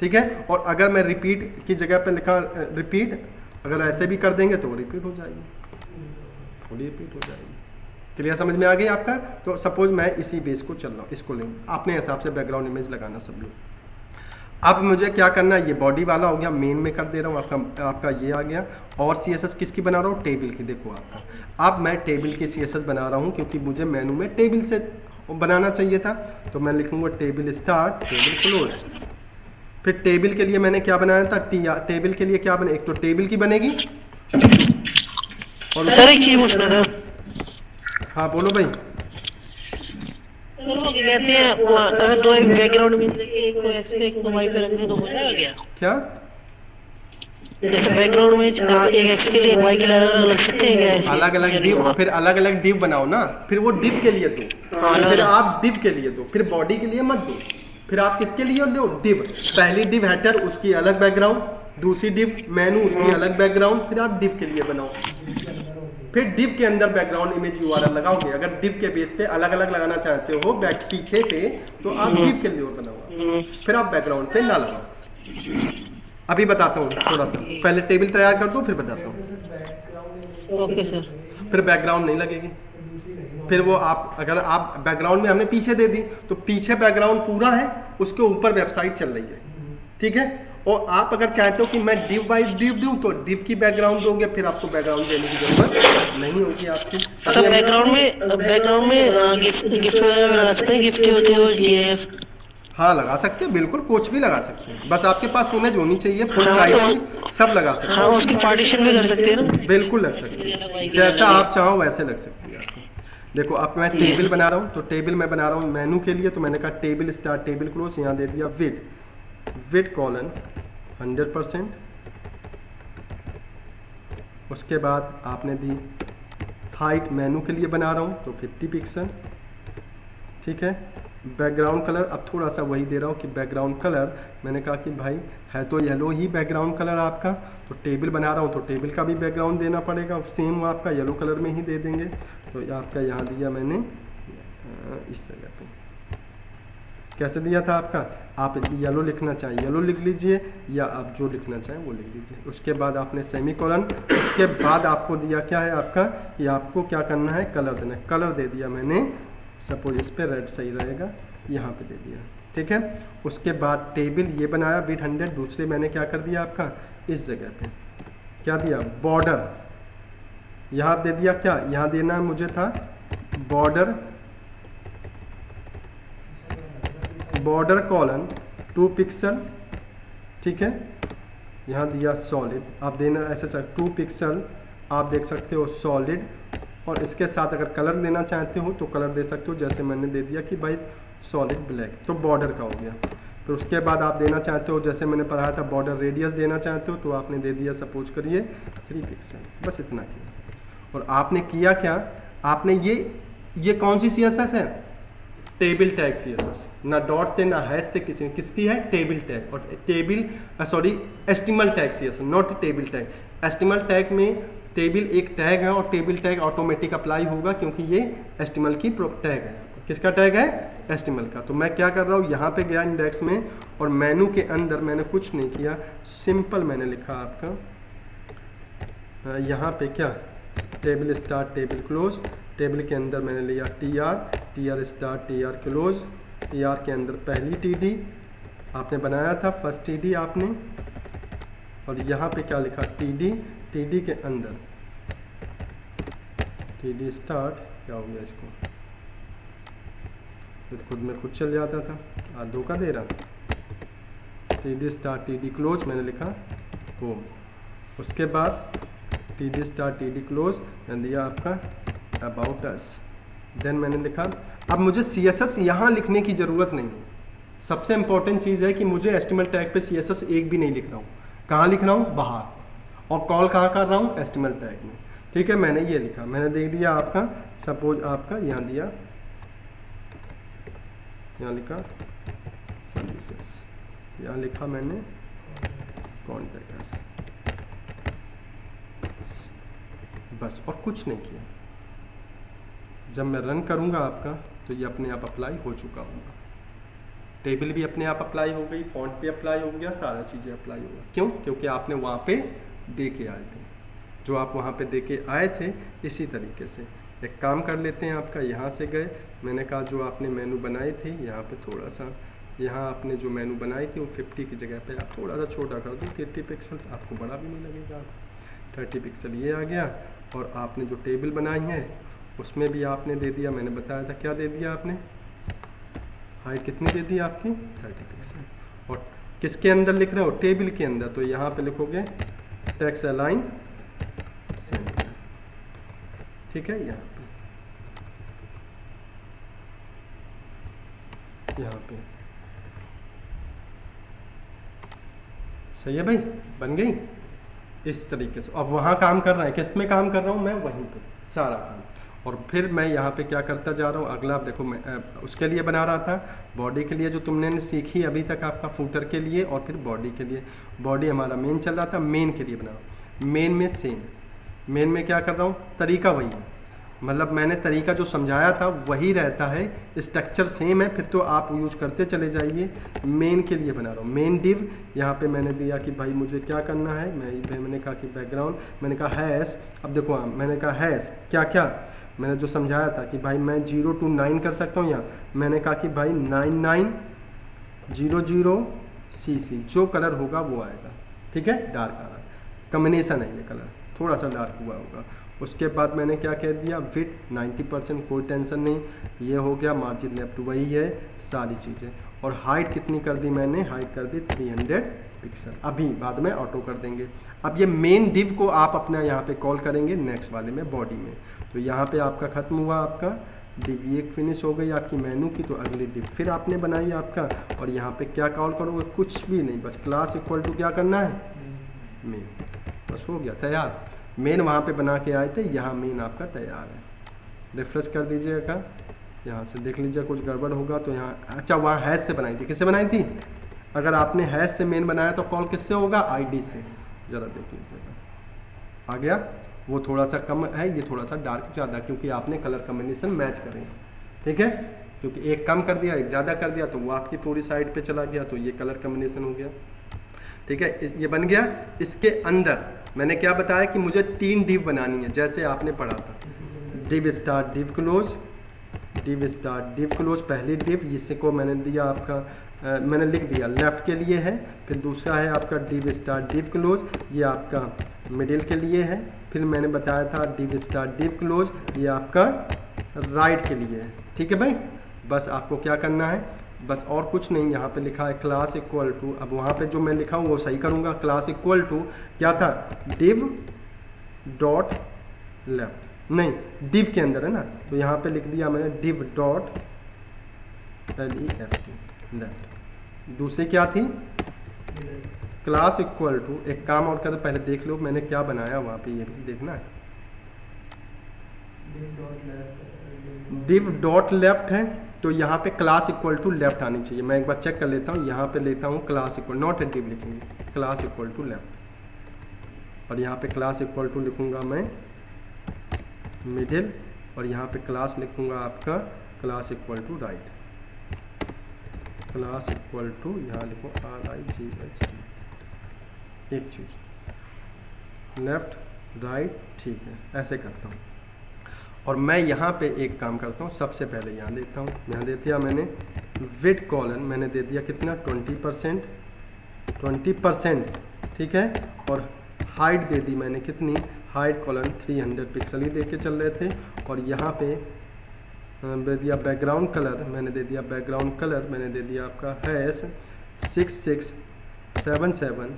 ठीक है। और अगर मैं रिपीट की जगह पे लिखा रिपीट, अगर ऐसे भी कर देंगे तो वो रिपीट हो जाएगी, थोड़ी रिपीट हो जाएगी। क्लियर, समझ में आ गई आपका। तो सपोज मैं इसी बेस को चल रहा हूँ, इसको लेंगे, अपने हिसाब से बैकग्राउंड इमेज लगाना सब लोग। अब मुझे क्या करना है, ये बॉडी वाला हो गया, मेन में कर दे रहा हूँ, आपका ये आ गया। और CSS किसकी बना रहा हूँ, टेबल की। देखो आपका अब मैं टेबल की CSS बना रहा हूँ क्योंकि मुझे मेनू में टेबल से बनाना चाहिए था। तो मैं लिखूँगा टेबल स्टार्ट, टेबल क्लोज। फिर टेबल के लिए मैंने क्या बनाया था, टेबल के लिए क्या बने, एक तो टेबल की बनेगी और सर एक चीज पूछना था। हाँ बोलो भाई। सर वो क्या कहते हैं, अगर दो एक बैकग्राउंड में लेके एक को एक्स पे एक को वाई पे रख दे तो हो जाएगा क्या? क्या जैसे बैकग्राउंड में एक एक्स के लिए एक वाई के लिए अलग अलग लग सकते हैं क्या? अलग अलग डिव, फिर अलग अलग डिव बनाओ ना, फिर वो डिव के लिए दो, फिर आप डिव के लिए दो, फिर बॉडी के लिए मत दो, फिर आप किसके लिए लो, डिव। पहली डिव हेडर उसकी अलग बैकग्राउंड, दूसरी डिव मेनू उसकी अलग बैकग्राउंड, फिर आप डिव के लिए बनाओ। फिर डिव के अंदर बैकग्राउंड इमेज URL लगाओगे। अगर डिव के बेस पे अलग अलग लगाना चाहते हो बैक पीछे पे, तो आप डिव के लिए बनाओ, फिर आप बैकग्राउंड पे ना लगाओ। अभी बताता हूँ थोड़ा सा, पहले टेबल तैयार कर दो फिर बताता हूँ। Okay sir. फिर बैकग्राउंड नहीं लगेगी, फिर वो आप अगर आप बैकग्राउंड में हमने पीछे दे दी तो पीछे बैकग्राउंड पूरा है, उसके ऊपर वेबसाइट चल रही है, ठीक है। और आप अगर चाहते हो कि मैं डिव बाई डिव दूं तो डिव की बैकग्राउंड दोगे, फिर आपको बैकग्राउंड देने की जरूरत नहीं होगी आपकी। सर बैकग्राउंड में गिफ्ट वगैरह लगा सकते हैं, गिफ्ट होते हो GIF? हाँ लगा सकते हैं, बिल्कुल कुछ भी लगा सकते हैं, बस आपके पास इमेज होनी चाहिए फुल साइज की, सब लगा सकते हैं। हाँ उसकी पार्टीशन भी कर सकते हैं ना? बिल्कुल लग सकते हैं, जैसा आप चाहो वैसे लग सकती है आपको। देखो अब मैं टेबल बना रहा हूँ, तो टेबल मैं बना रहा हूँ मेनू के लिए, तो मैंने कहा टेबल स्टार्ट टेबल क्लोज, यहाँ दे दिया विड कॉलन 100%। उसके बाद आपने दी हाइट, मेनू के लिए बना रहा हूँ तो 50 पिक्सल, ठीक है। बैकग्राउंड कलर अब थोड़ा सा वही दे रहा हूँ कि बैकग्राउंड कलर मैंने कहा कि भाई है तो येलो ही बैकग्राउंड कलर आपका, तो टेबल बना रहा हूँ तो टेबल का भी बैकग्राउंड देना पड़ेगा, सेम आपका येलो कलर में ही दे देंगे। तो आपका यहाँ दिया मैंने इस जगह पे, कैसे दिया था आपका, आप येलो लिखना चाहें येलो लिख लीजिए, या आप जो लिखना चाहें वो लिख लीजिए। उसके बाद आपने सेमीकोलन, उसके बाद आपको दिया क्या है आपका, कि आपको क्या करना है, कलर देना है। कलर दे दिया मैंने, सपोज इस पर रेड सही रहेगा, यहाँ पे दे दिया, ठीक है। उसके बाद टेबल ये बनाया विड 100, दूसरे मैंने क्या कर दिया आपका, इस जगह पे क्या दिया, बॉर्डर, यहाँ दे दिया क्या, यहाँ देना मुझे था बॉर्डर कॉलन 2 पिक्सल, ठीक है। यहाँ दिया सॉलिड, आप देना ऐसे 2 पिक्सल, आप देख सकते हो सॉलिड, और इसके साथ अगर कलर देना चाहते हो तो कलर दे सकते हो, जैसे मैंने दे दिया कि भाई सॉलिड ब्लैक, तो बॉर्डर का हो गया। फिर उसके बाद आप देना चाहते हो, जैसे मैंने पढ़ाया था बॉर्डर रेडियस देना चाहते हो तो आपने दे दिया सपोज करिए 3 पिक्सल, बस इतना किया। और आपने किया क्या, आपने ये कौन सी CSS है, टेबल टैग CSS, ना डॉट से ना हैश से, किसकी है, टेबल टैग। और HTML tag CSS, not table tag. HTML tag में टेबल एक टैग है और टेबल टैग ऑटोमेटिक अप्लाई होगा क्योंकि ये HTML की टैग है। किसका टैग है, HTML का। तो मैं क्या कर रहा हूँ, यहाँ पे गया इंडेक्स में और मेनू के अंदर मैंने कुछ नहीं किया, सिंपल मैंने लिखा आपका यहाँ पे क्या, table start table close. Table के अंदर मैंने लिया TR start TR close. TR के अंदर पहली TD आपने बनाया था, फर्स्ट TD आपने, और यहाँ पे क्या लिखा TD के अंदर TD स्टार्ट, क्या हो गया इसको, तो खुद में खुद चल जाता था, आज धोखा दे रहा। TD स्टार्ट TD क्लोज मैंने लिखा होम। उसके बाद TD स्टार्ट TD क्लोज मैंने दिया आपका अबाउट अस। देन मैंने लिखा, अब मुझे CSS यहाँ लिखने की ज़रूरत नहीं है। सबसे इंपॉर्टेंट चीज़ है कि मुझे HTML टैग पे CSS एक भी नहीं लिख रहा हूँ। कहाँ लिख रहा हूँ, बाहर, और कॉल कहाँ कर रहा हूँ, HTML टैग में। ठीक है, मैंने ये लिखा, मैंने दे दिया आपका सपोज आपका यहाँ दिया, यहाँ लिखा सर्विसेस, यहाँ लिखा मैंने कॉन्टैक्ट, बस, और कुछ नहीं किया। जब मैं रन करूँगा आपका तो ये अपने आप अप्लाई हो चुका होगा, टेबल भी अपने आप अप्लाई हो गई, फॉन्ट पे अप्लाई हो गया, सारा चीज़ें अप्लाई हो गया। क्यों, क्योंकि आपने वहाँ पे दे के आए थे, जो आप वहाँ पे दे के आए थे। इसी तरीके से एक काम कर लेते हैं, आपका यहाँ से गए, मैंने कहा जो आपने मेनू बनाई थी यहाँ पे थोड़ा सा, यहाँ आपने जो मेनू बनाई थी वो 50 की जगह पे आप थोड़ा सा छोटा कर दो, 30 पिक्सल, आपको बड़ा भी नहीं लगेगा। 30 पिक्सल ये आ गया। और आपने जो टेबल बनाई है उसमें भी आपने दे दिया, मैंने बताया था क्या दे दिया आपने, हाइट कितनी दे दी आपकी 30 पिक्सल। और किसके अंदर लिख रहे हो, टेबल के अंदर, तो यहाँ पे लिखोगे टेक्स्ट अलाइन सेंटर। ठीक है, यहाँ पे सही है भाई, बन गई इस तरीके से। अब वहाँ काम कर रहा है, किस में काम कर रहा हूँ मैं, वहीं पे सारा काम। और फिर मैं यहाँ पे क्या करता जा रहा हूँ, अगला देखो मैं उसके लिए बना रहा था, बॉडी के लिए जो तुमने सीखी अभी तक आपका फूटर के लिए, और फिर बॉडी के लिए। बॉडी हमारा मेन चल रहा था, मेन के लिए बना। मेन में सेम, मेन में क्या कर रहा हूँ, तरीका वही है, मतलब मैंने तरीका जो समझाया था वही रहता है, स्ट्रक्चर सेम है, फिर तो आप यूज करते चले जाइए। मेन के लिए बना रहा हूँ, मेन डिव। यहाँ पे मैंने दिया कि भाई मुझे क्या करना है, मैंने कहा कि बैकग्राउंड, मैंने कहा हैश। अब देखो मैंने कहा हैश क्या क्या, मैंने जो समझाया था कि भाई मैं 0 to 9 कर सकता हूँ, यहाँ मैंने कहा कि भाई 9900 CC, जो कलर होगा वो आएगा। ठीक है, डार्क आ रहा है, कम्बिनेशन है ये कलर, थोड़ा सा डार्क हुआ होगा। उसके बाद मैंने क्या कह दिया, विथ 90%, कोई टेंशन नहीं, ये हो गया। मार्जिन लेफ्ट वही है, सारी चीज़ें। और हाइट कितनी कर दी मैंने, हाइट कर दी 300 पिक्सल, अभी बाद में ऑटो कर देंगे। अब ये मेन डिव को आप अपना यहाँ पे कॉल करेंगे नेक्स्ट वाले में, बॉडी में। तो यहाँ पे आपका खत्म हुआ, आपका डिव एक फिनिश हो गई आपकी मेनू की। तो अगली डिव फिर आपने बनाई आपका, और यहाँ पे क्या कॉल करोगे, कुछ भी नहीं, बस क्लास इक्वल टू क्या करना है, मेन, बस हो गया तैयार। मेन वहाँ पे बना के आए थे, यहाँ मेन आपका तैयार है। रिफ्रेश कर दीजिएगा, यहाँ से देख लीजिए कुछ गड़बड़ होगा तो यहाँ, अच्छा वहाँ हैश से बनाई थी, किससे बनाई थी, अगर आपने हैश से मेन बनाया तो कॉल किससे होगा, ID से। ज़रा देख लीजिएगा, आ गया। वो थोड़ा सा कम है, ये थोड़ा सा डार्क ज़्यादा, क्योंकि आपने कलर कम्बिनेशन मैच करें। ठीक है, क्योंकि एक कम कर दिया एक ज़्यादा कर दिया तो वो आपकी पूरी साइड पे चला गया, तो ये कलर कम्बिनेशन हो गया। ठीक है, ये बन गया। इसके अंदर मैंने क्या बताया कि मुझे 3 डिव बनानी है, जैसे आपने पढ़ा था, div start div close, div start div close पहली डिव, इसको मैंने दिया आपका मैंने लिख दिया लेफ़्ट के लिए है। फिर दूसरा है आपका डिव स्टार्ट डिव क्लोज, ये आपका मिडिल के लिए है। फिर मैंने बताया था डिव स्टार्ट डिव क्लोज, ये आपका राइट के लिए है। ठीक है भाई, बस आपको क्या करना है, बस और कुछ नहीं। यहाँ पे लिखा है क्लास इक्वल टू, अब वहाँ पे जो मैं लिखा हूँ वो सही करूँगा। क्लास इक्वल टू क्या था, डिव डॉट लेफ्ट, नहीं div के अंदर है ना, तो यहाँ पे लिख दिया मैंने div डॉट left लेफ्ट। दूसरी क्या थी, क्लास इक्वल टू, एक काम और कर पहले देख लो मैंने क्या बनाया वहाँ पे, ये भी देखना है। div डॉट लेफ्ट है तो यहाँ पे क्लास इक्वल टू लेफ्ट आनी चाहिए। मैं एक बार चेक कर लेता हूँ, यहाँ पे लेता हूँ क्लास इक्वल, नॉट div लिखेंगे, क्लास इक्वल टू लेफ्ट, और यहाँ पे क्लास इक्वल टू लिखूँगा मैं मिडिल, और यहाँ पे क्लास लिखूँगा आपका class equal to right, class equal to यहाँ लिखो RIGHT, एक चीज़ लेफ्ट राइट, ठीक है ऐसे करता हूँ। और मैं यहाँ पे एक काम करता हूँ, सबसे पहले यहाँ देता हूँ, यहाँ दे दिया मैंने विड्थ कॉलन, मैंने दे दिया कितना 20%, ठीक है, और हाइट दे दी मैंने कितनी, हाइट कॉलन 300 पिक्सल ही दे के चल रहे थे, और यहाँ पे दे दिया बैकग्राउंड कलर, मैंने दे दिया बैकग्राउंड कलर, मैंने दे दिया आपका हैश 6677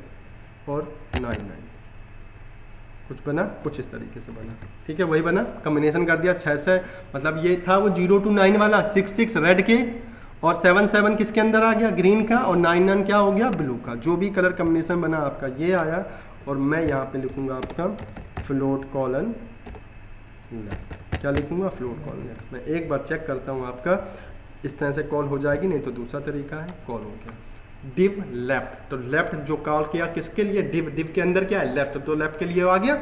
और 99, कुछ बना कुछ इस तरीके से बना, ठीक है वही बना, कम्बिनेशन कर दिया 6 से, मतलब ये था वो 0 to 9 वाला, 66 रेड के और 77 किसके अंदर आ गया, ग्रीन का, और 99 क्या हो गया, ब्लू का, जो भी कलर कम्बिनेशन बना आपका ये आया। और मैं यहाँ पे लिखूँगा आपका फ्लोट कॉलन लेफ्ट, क्या लिखूँगा, फ्लोट कॉलन लेफ्ट। मैं एक बार चेक करता हूँ आपका इस तरह से कॉल हो जाएगी, नहीं तो दूसरा तरीका है, कॉल हो गया div लेफ्ट, तो लेफ्ट जो कॉल किया किसके लिए, div के अंदर क्या है, लेफ्ट, तो लेफ्ट के लिए आ गया।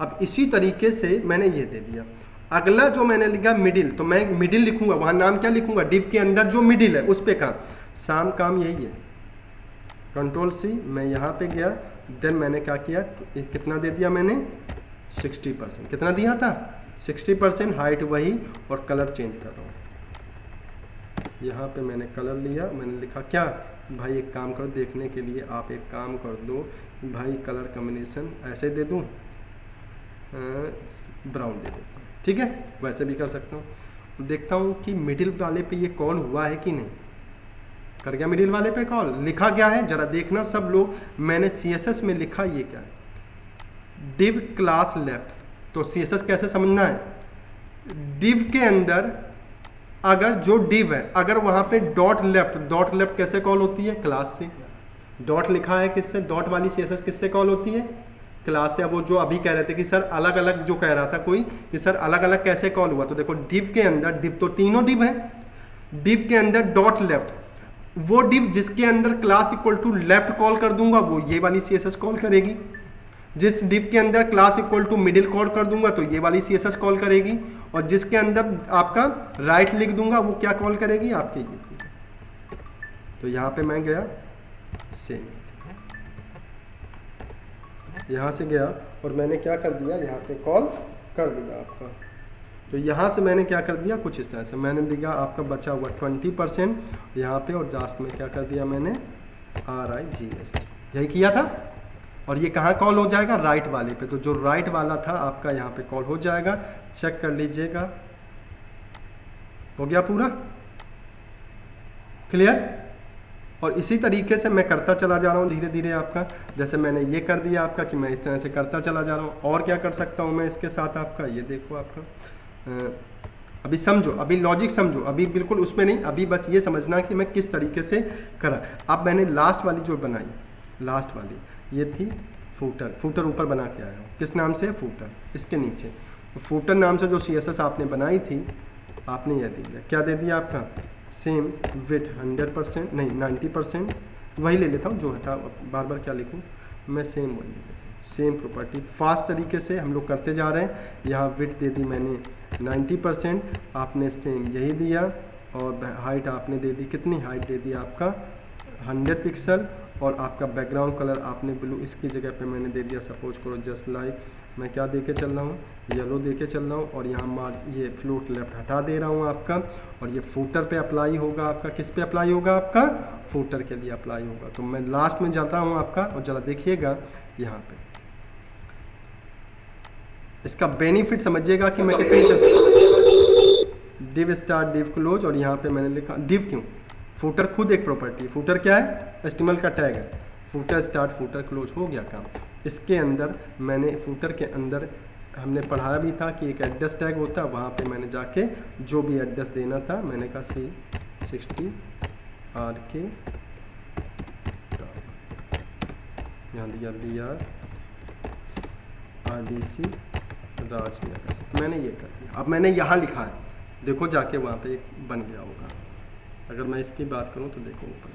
अब इसी तरीके से मैंने ये दे दिया, अगला जो मैंने लिखा मिडिल, तो मैं मिडिल लिखूंगा, वहां नाम क्या लिखूंगा, div के अंदर जो मिडिल है उस पे काम यही है, Ctrl+C, मैं यहाँ पे गया, देन मैंने क्या किया, कितना दे दिया मैंने 60%, कितना दिया था 60%, हाइट वही, और कलर चेंज कर रहा हूँ। यहाँ पे मैंने कलर लिया, मैंने लिखा क्या, भाई एक काम करो, देखने के लिए आप एक काम कर दो भाई, कलर कम्बिनेशन ऐसे दे दूँ, ब्राउन दे देता हूँ, ठीक है वैसे भी कर सकता हूँ। देखता हूँ कि मिडिल वाले पे ये कॉल हुआ है कि नहीं, कर गया मिडिल वाले पे कॉल, लिखा क्या है जरा देखना सब लोग, मैंने CSS में लिखा ये क्या है, div क्लास लेफ्ट। तो CSS कैसे समझना है, div के अंदर अगर जो div है, अगर वहां पे डॉट लेफ्ट कैसे कॉल होती है, क्लास से, डॉट लिखा है किससे, डॉट वाली CSS किससे कॉल होती है, क्लास से। अब वो जो अभी कह रहे थे कि सर अलग अलग, जो कह रहा था कोई कि सर अलग अलग कैसे कॉल हुआ, तो देखो div के अंदर, div तो तीनों div है, div के अंदर डॉट लेफ्ट, वो div जिसके अंदर class equal to left call कर दूंगा वो ये वाली CSS कॉल करेगी, जिस div के अंदर class equal to middle call कर दूंगा तो ये वाली CSS कॉल करेगी, और जिसके अंदर आपका राइट लिख दूंगा वो क्या कॉल करेगी, आपके ये। तो यहाँ पे मैं गया सेम, यहाँ से गया और मैंने क्या कर दिया, यहाँ पे कॉल कर दिया आपका। तो यहाँ से मैंने क्या कर दिया, कुछ इस तरह से मैंने दिया आपका बचा हुआ 20% यहाँ पे, और लास्ट में क्या कर दिया मैंने RIGHT, यही किया था। और ये कहाँ कॉल हो जाएगा, राइट वाले पे, तो जो राइट वाला था आपका यहाँ पे कॉल हो जाएगा, चेक कर लीजिएगा, हो गया पूरा क्लियर। और इसी तरीके से मैं करता चला जा रहा हूँ धीरे धीरे आपका, जैसे मैंने ये कर दिया आपका कि मैं इस तरह से करता चला जा रहा हूँ। और क्या कर सकता हूँ मैं इसके साथ आपका, ये देखो आपका, अभी समझो, अभी लॉजिक समझो, अभी बिल्कुल उसमें नहीं, अभी बस ये समझना कि मैं किस तरीके से करा। अब मैंने लास्ट वाली जो बनाई, लास्ट वाली ये थी फूटर ऊपर बना के आया हूँ, किस नाम से, फूटर, इसके नीचे फूटर नाम से जो CSS आपने बनाई थी, आपने यह दे दिया, क्या दे दिया आपका, सेम विथ 100%, नहीं 90%, वही ले लेता हूँ जो था, बार बार क्या लिखूँ मैं, सेम वही ले लेता हूँ, सेम प्रॉपर्टी। फास्ट तरीके से हम लोग करते जा रहे हैं। यहाँ विथ दे दी मैंने 90%, आपने सेम यही दिया, और हाइट आपने दे दी, कितनी हाइट दे दी आपका 100 पिक्सल, और आपका बैकग्राउंड कलर आपने ब्लू, इसकी जगह पे मैंने दे दिया सपोज करो जस्ट लाइक, मैं क्या दे के चल रहा हूँ, येलो दे के चल रहा हूँ, और यहाँ ये फ्लोट लेफ्ट हटा दे रहा हूँ आपका, और ये फूटर पे अप्लाई होगा आपका, किस पे अप्लाई होगा आपका, फूटर के लिए अप्लाई होगा। तो मैं लास्ट में जाता हूँ आपका, और जरा देखिएगा यहाँ पे इसका बेनिफिट समझिएगा कि मैं कितनी div स्टार्ट div क्लोज, और यहाँ पे मैंने लिखा div क्यों, फूटर खुद एक प्रॉपर्टी, फूटर क्या है, HTML का टैग है, फूटर स्टार्ट फूटर क्लोज, हो गया काम। इसके अंदर मैंने फूटर के अंदर हमने पढ़ाया भी था कि एक एड्रेस टैग होता है, वहाँ पे मैंने जाके जो भी एड्रेस देना था मैंने कहा C60 RK, यहाँ दिया BR RDC राजनगर, मैंने ये कर दिया। अब मैंने यहाँ लिखा है, देखो जाके वहाँ पे एक बन गया होगा। अगर मैं इसकी बात करूँ तो देखो ऊपर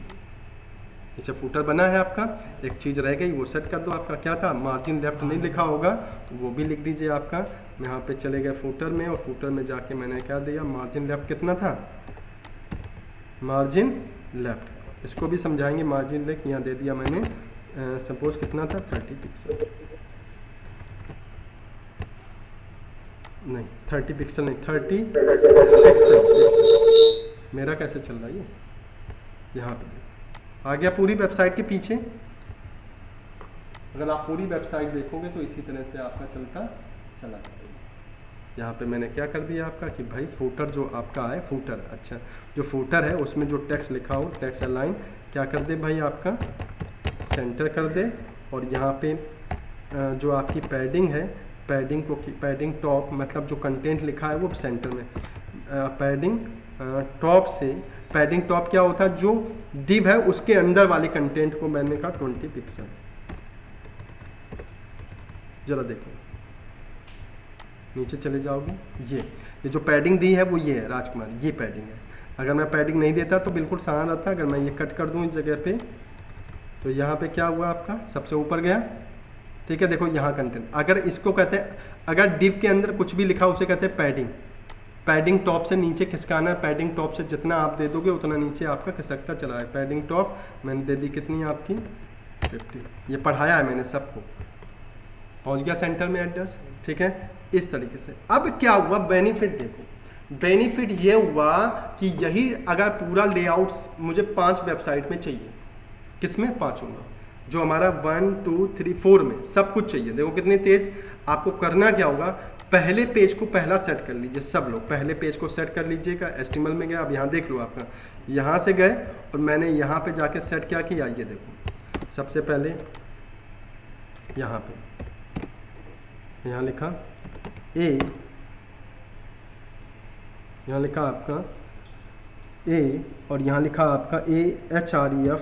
नीचे फूटर बना है आपका। एक चीज़ रह गई, वो सेट कर दो। आपका क्या था, मार्जिन लेफ्ट नहीं लिखा होगा तो वो भी लिख दीजिए आपका। मैं यहाँ पे चले गए फूटर में, और फूटर में जाके मैंने क्या दिया, मार्जिन लेफ्ट कितना था, मार्जिन लेफ्ट, इसको भी समझाएंगे। मार्जिन लेफ्ट यहाँ दे दिया मैंने, सपोज कितना था 30 पिक्सल, नहीं 30 पिक्सल नहीं 30 पिक्सल। मेरा कैसे चल रहा है ये, यहाँ पे आ गया पूरी वेबसाइट के पीछे। अगर आप पूरी वेबसाइट देखोगे तो इसी तरह से आपका चलता चला जाएगा। यहाँ पे मैंने क्या कर दिया आपका कि भाई फूटर जो आपका है, फूटर, अच्छा जो फूटर है उसमें जो टेक्स्ट लिखा हो, टेक्स्ट अलाइन क्या कर दे भाई आपका, सेंटर कर दे। और यहाँ पे जो आपकी पैडिंग है, पैडिंग को, पैडिंग टॉप मतलब जो कंटेंट लिखा है वो सेंटर में, पैडिंग टॉप से, पैडिंग टॉप क्या होता है, जो डिव है उसके अंदर वाले कंटेंट को मैंने कहा 20 पिक्सल। जरा देखो नीचे चले जाओगे, ये जो पैडिंग दी है वो ये है राजकुमार, ये पैडिंग है। अगर मैं पैडिंग नहीं देता तो बिल्कुल समान रहता। अगर मैं ये कट कर दूं इस जगह पे तो यहाँ पे क्या हुआ आपका, सबसे ऊपर गया, ठीक है। देखो यहाँ कंटेंट, अगर इसको कहते हैं, अगर डिव के अंदर कुछ भी लिखा उसे कहते हैं पैडिंग। पैडिंग टॉप से नीचे खिसकाना है, पैडिंग टॉप से जितना आप दे दोगे उतना नीचे आपका खिसकता चला है। पैडिंग टॉप मैंने दे दी कितनी आपकी 50, ये पढ़ाया है मैंने सबको, पहुंच गया सेंटर में एड्रेस, ठीक है। इस तरीके से अब क्या हुआ, बेनिफिट देखो, बेनिफिट ये हुआ कि यही अगर पूरा लेआउट मुझे 5 वेबसाइट में चाहिए, किसमें, 5 में, जो हमारा 1 2 3 4 में सब कुछ चाहिए। देखो कितनी तेज। आपको करना क्या होगा, पहले पेज को पहला सेट कर लीजिए, सब लोग पहले पेज को सेट कर लीजिएगा। एचटीएमएल में गया, अब यहाँ देख लो आपका, यहाँ से गए और मैंने यहाँ पे जाके सेट क्या किया, ये देखो। सबसे पहले यहाँ पे, यहाँ लिखा ए, यहाँ लिखा आपका ए, और यहाँ लिखा आपका AHREF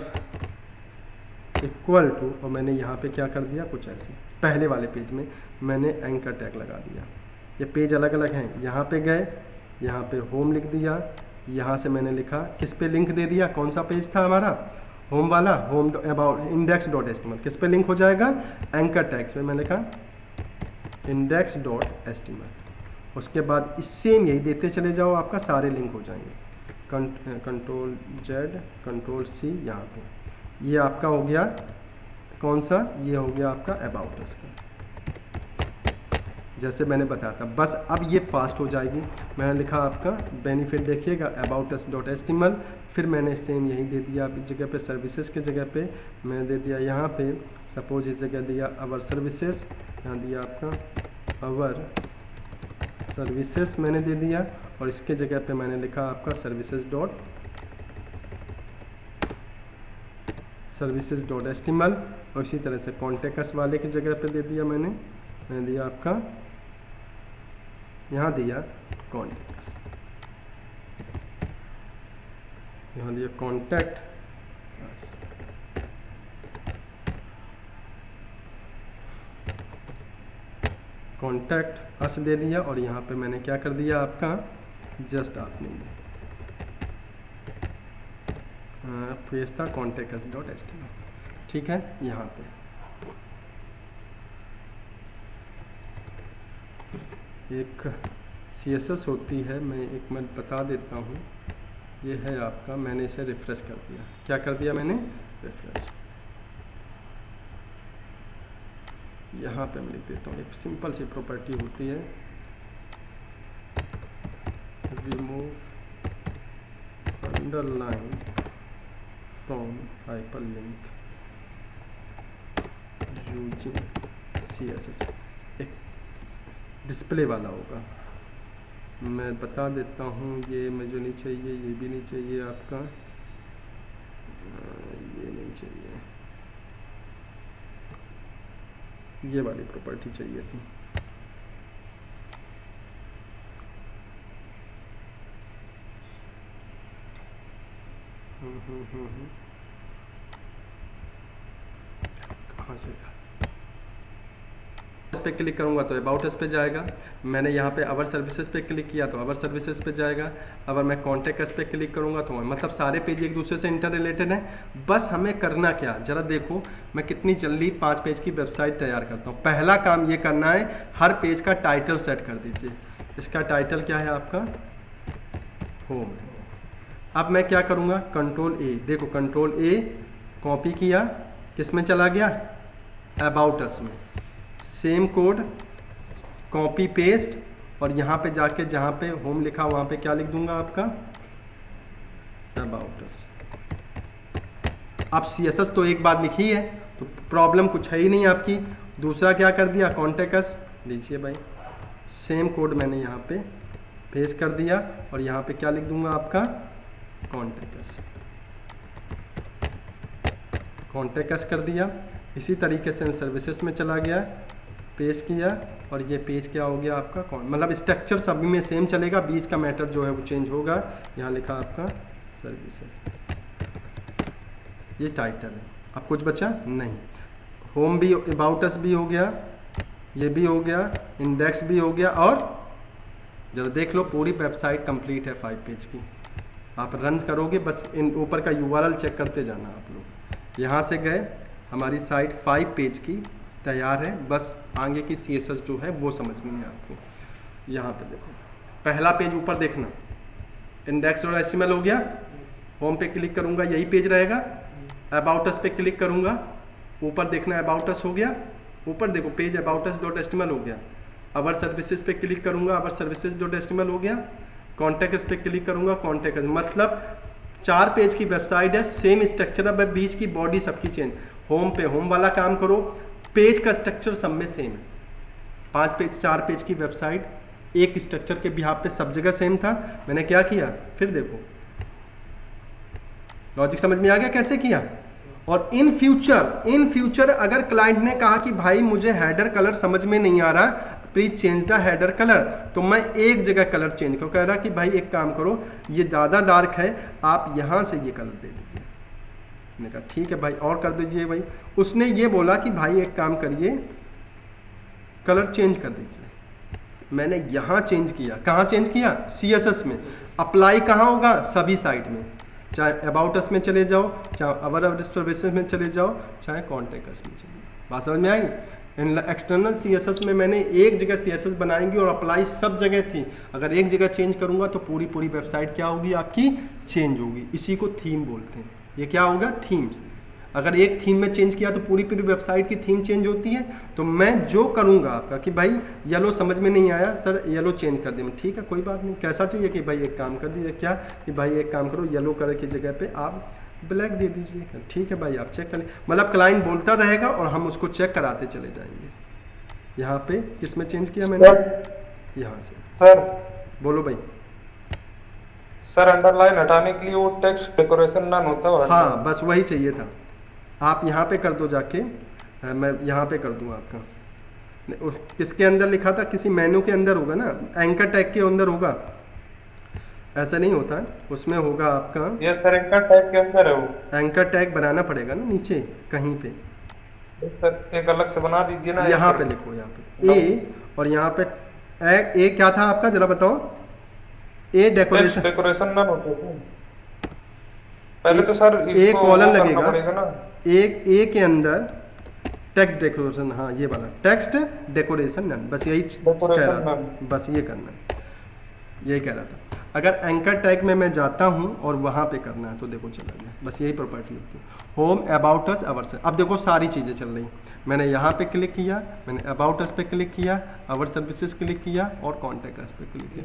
इक्वल टू, और मैंने यहाँ पे क्या कर दिया, कुछ ऐसे पहले वाले पेज में मैंने एंकर टैग लगा दिया। ये पेज अलग अलग हैं, यहाँ पे गए, यहाँ पे होम लिख दिया, यहाँ से मैंने लिखा, किस पे लिंक दे दिया, कौन सा पेज था हमारा, होम वाला, होम अबाउट index.html, किस पे लिंक हो जाएगा, एंकर टैग्स में मैं लिखा index.html। उसके बाद इस सेम यही देते चले जाओ, आपका सारे लिंक हो जाएंगे। कंट्रोल Z कंट्रोल C, यहाँ पे ये आपका हो गया कौन सा, ये हो गया आपका अबाउट अस का, जैसे मैंने बताया था। बस अब ये फास्ट हो जाएगी। मैंने लिखा आपका बेनिफिट देखिएगा aboutus.html, फिर मैंने सेम यही दे दिया इस जगह पे, सर्विसेज के जगह पे मैंने दे दिया यहाँ पे, सपोज इस जगह दिया अवर सर्विसेज, यहाँ दिया आपका अवर सर्विसेज मैंने दे दिया, और इसके जगह पे मैंने लिखा आपका services.html, और इसी तरह से कॉन्टेक्ट वाले की जगह पे दे दिया मैंने दिया आपका, यहाँ दिया कॉन्टेक्ट, यहाँ दिया कॉन्टैक्ट अस दे दिया, और यहाँ पे मैंने क्या कर दिया आपका, जस्ट आपने पेज था contactus.html, ठीक है। यहाँ पे एक CSS होती है, मैं एक मिनट बता देता हूँ, ये है आपका, मैंने इसे रिफ्रेश कर दिया। क्या कर दिया मैंने, रिफ्रेश। यहाँ पे मैं लिख देता हूँ, एक सिंपल सी प्रॉपर्टी होती है, remove underline from hyperlink using CSS, एक डिस्प्ले वाला होगा। मैं बता देता हूँ, ये मुझे नहीं चाहिए, ये भी नहीं चाहिए आपका, ये नहीं चाहिए, ये वाली प्रॉपर्टी चाहिए थी। कहाँ से इस पे क्लिक करूंगा तो अबाउट अस पे जाएगा। मैंने यहाँ पे अवर सर्विसेज पे क्लिक किया तो अवर सर्विसेज पे जाएगा। अगर मैं कॉन्टैक्ट अस पे क्लिक करूंगा तो मतलब सारे पेज एक दूसरे से इंटर रिलेटेड हैं। बस हमें करना क्या, जरा देखो मैं कितनी जल्दी 5 पेज की वेबसाइट तैयार करता हूँ। पहला काम ये करना है, हर पेज का टाइटल सेट कर दीजिए। इसका टाइटल क्या है आपका, होम। अब मैं क्या करूँगा, कंट्रोल ए, देखो कंट्रोल ए कॉपी किया, किस में चला गया, अबाउट अस में। सेम कोड कॉपी पेस्ट और यहाँ पे जाके जहाँ पे होम लिखा वहाँ पे क्या लिख दूंगा आपका, अबाउट अस। अब CSS तो एक बार लिखी है तो प्रॉब्लम कुछ है ही नहीं आपकी। दूसरा क्या कर दिया, कॉन्टैक्ट अस लीजिए भाई, सेम कोड मैंने यहाँ पे पेस्ट कर दिया और यहाँ पे क्या लिख दूंगा आपका, कॉन्टैक्ट अस। कॉन्टैक्ट अस कर दिया। इसी तरीके से मैं सर्विसेज में चला गया, पेस्ट किया और ये पेज क्या हो गया आपका, मतलब स्ट्रक्चर सभी में सेम चलेगा, बीच का मैटर जो है वो चेंज होगा। यहाँ लिखा आपका सर्विसेज, ये टाइटल है। अब कुछ बचा नहीं, होम भी, अबाउट अस भी हो गया, ये भी हो गया, इंडेक्स भी हो गया और जरा देख लो पूरी वेबसाइट कंप्लीट है 5 पेज की। आप रन करोगे बस इन ऊपर का URL चेक करते जाना आप लोग। यहाँ से गए, हमारी साइट 5 पेज की तैयार है, बस आगे की CSS जो है वो समझनी है आपको। यहाँ पे देखो पहला पेज ऊपर देखना, index.html हो गया, होम पे क्लिक करूँगा यही पेज रहेगा। अबाउट अस पे क्लिक करूँगा, ऊपर देखना अबाउट अस हो गया, ऊपर देखो पेज अबाउट अस.html हो गया। अवर सर्विसेज पे क्लिक करूँगा, अवर सर्विसेज.html हो गया। कॉन्टैक्ट अस पे क्लिक करूँगा, कॉन्टैक्ट अस, मतलब 4 पेज की वेबसाइट है, सेम स्ट्रक्चर है, बीच की बॉडी सबकी चेंज। होम पे होम वाला काम करो, पेज का स्ट्रक्चर सब में सेम है। 5 पेज 4 पेज की वेबसाइट एक स्ट्रक्चर के बिहाफ पे सब जगह सेम था। मैंने क्या किया, फिर देखो लॉजिक समझ में आ गया कैसे किया। और इन फ्यूचर अगर क्लाइंट ने कहा कि भाई मुझे हेडर कलर समझ में नहीं आ रहा, please change the header colour, तो मैं एक जगह कलर चेंज करूँ, कह रहा कि भाई एक काम करो, ये ज़्यादा डार्क है, आप यहाँ से ये कलर दे दीजिए। मैंने कहा ठीक है भाई और कर दीजिए भाई। उसने ये बोला कि भाई एक काम करिए, कलर चेंज कर दीजिए। मैंने यहाँ चेंज किया, कहाँ चेंज किया, CSS में। अप्लाई कहाँ होगा, सभी साइट में, चाहे अबाउट अस में चले जाओ, चाहे अवर सर्विसेज में चले जाओ, चाहे कॉन्टैक्ट अस में चले जाओ। बात समझ में आई। एक्सटर्नल CSS में मैंने एक जगह CSS बनाएंगी और अप्लाई सब जगह थी। अगर एक जगह चेंज करूँगा तो पूरी वेबसाइट क्या होगी आपकी, चेंज होगी। इसी को थीम बोलते हैं। ये क्या होगा, थीम्स। अगर एक थीम में चेंज किया तो पूरी वेबसाइट की थीम चेंज होती है। तो मैं जो करूँगा आपका कि भाई येलो समझ में नहीं आया सर, येलो चेंज कर दें, ठीक है कोई बात नहीं। कैसा चाहिए कि भाई एक काम कर दीजिए, क्या कि भाई एक काम करो, येलो कलर की जगह पे आप ब्लैक दे दीजिए, ठीक है भाई आप चेक कर लें। मतलब क्लाइंट बोलता रहेगा और हम उसको चेक कराते चले जाएंगे। यहाँ पे किस में चेंज किया मैंने, यहाँ से। सर बोलो भाई। सर अंडरलाइन हटाने के लिए वो टेक्स्ट डेकोरेशन नन होता है। हाँ बस वही चाहिए था। आप यहाँ पे कर दो जाके, मैं यहाँ पे कर दूँ आपका। किसके अंदर लिखा था, किसी मेनू के अंदर होगा ना, एंकर टैग के अंदर होगा, ऐसा नहीं होता है, उसमें होगा आपका। ये सर एंकर टैग के अंदर है वो। एंकर टैग बनाना पड़ेगा ना नीचे कहीं पे। सर एक अलग से बना दीजिए ना। यहाँ पे लिखो, यहाँ पे ए और यहाँ पे ए क्या था आपका, जरा बताओ। ए डेकोरेशन ना होता है पहले तो सर ए कॉलन लगेगा ना। एक ए के अंदर टेक्स्ट डेकोरेशन, हाँ ये वाला टेक्स्ट डेकोरेशन नन, बस यही कह रहा था, बस ये करना है, यही कह रहा था। अगर एंकर टैग में मैं जाता हूँ और वहाँ पे करना है तो देखो चला गया, बस यही प्रॉपर्टी होती है। Home, about us, our service. अब देखो सारी चीज़ें चल रही। मैंने यहाँ पे क्लिक किया, मैंने अबाउट अस पे क्लिक किया, अवर सर्विसेज क्लिक किया और कॉन्टैक्ट अस पे क्लिक किया।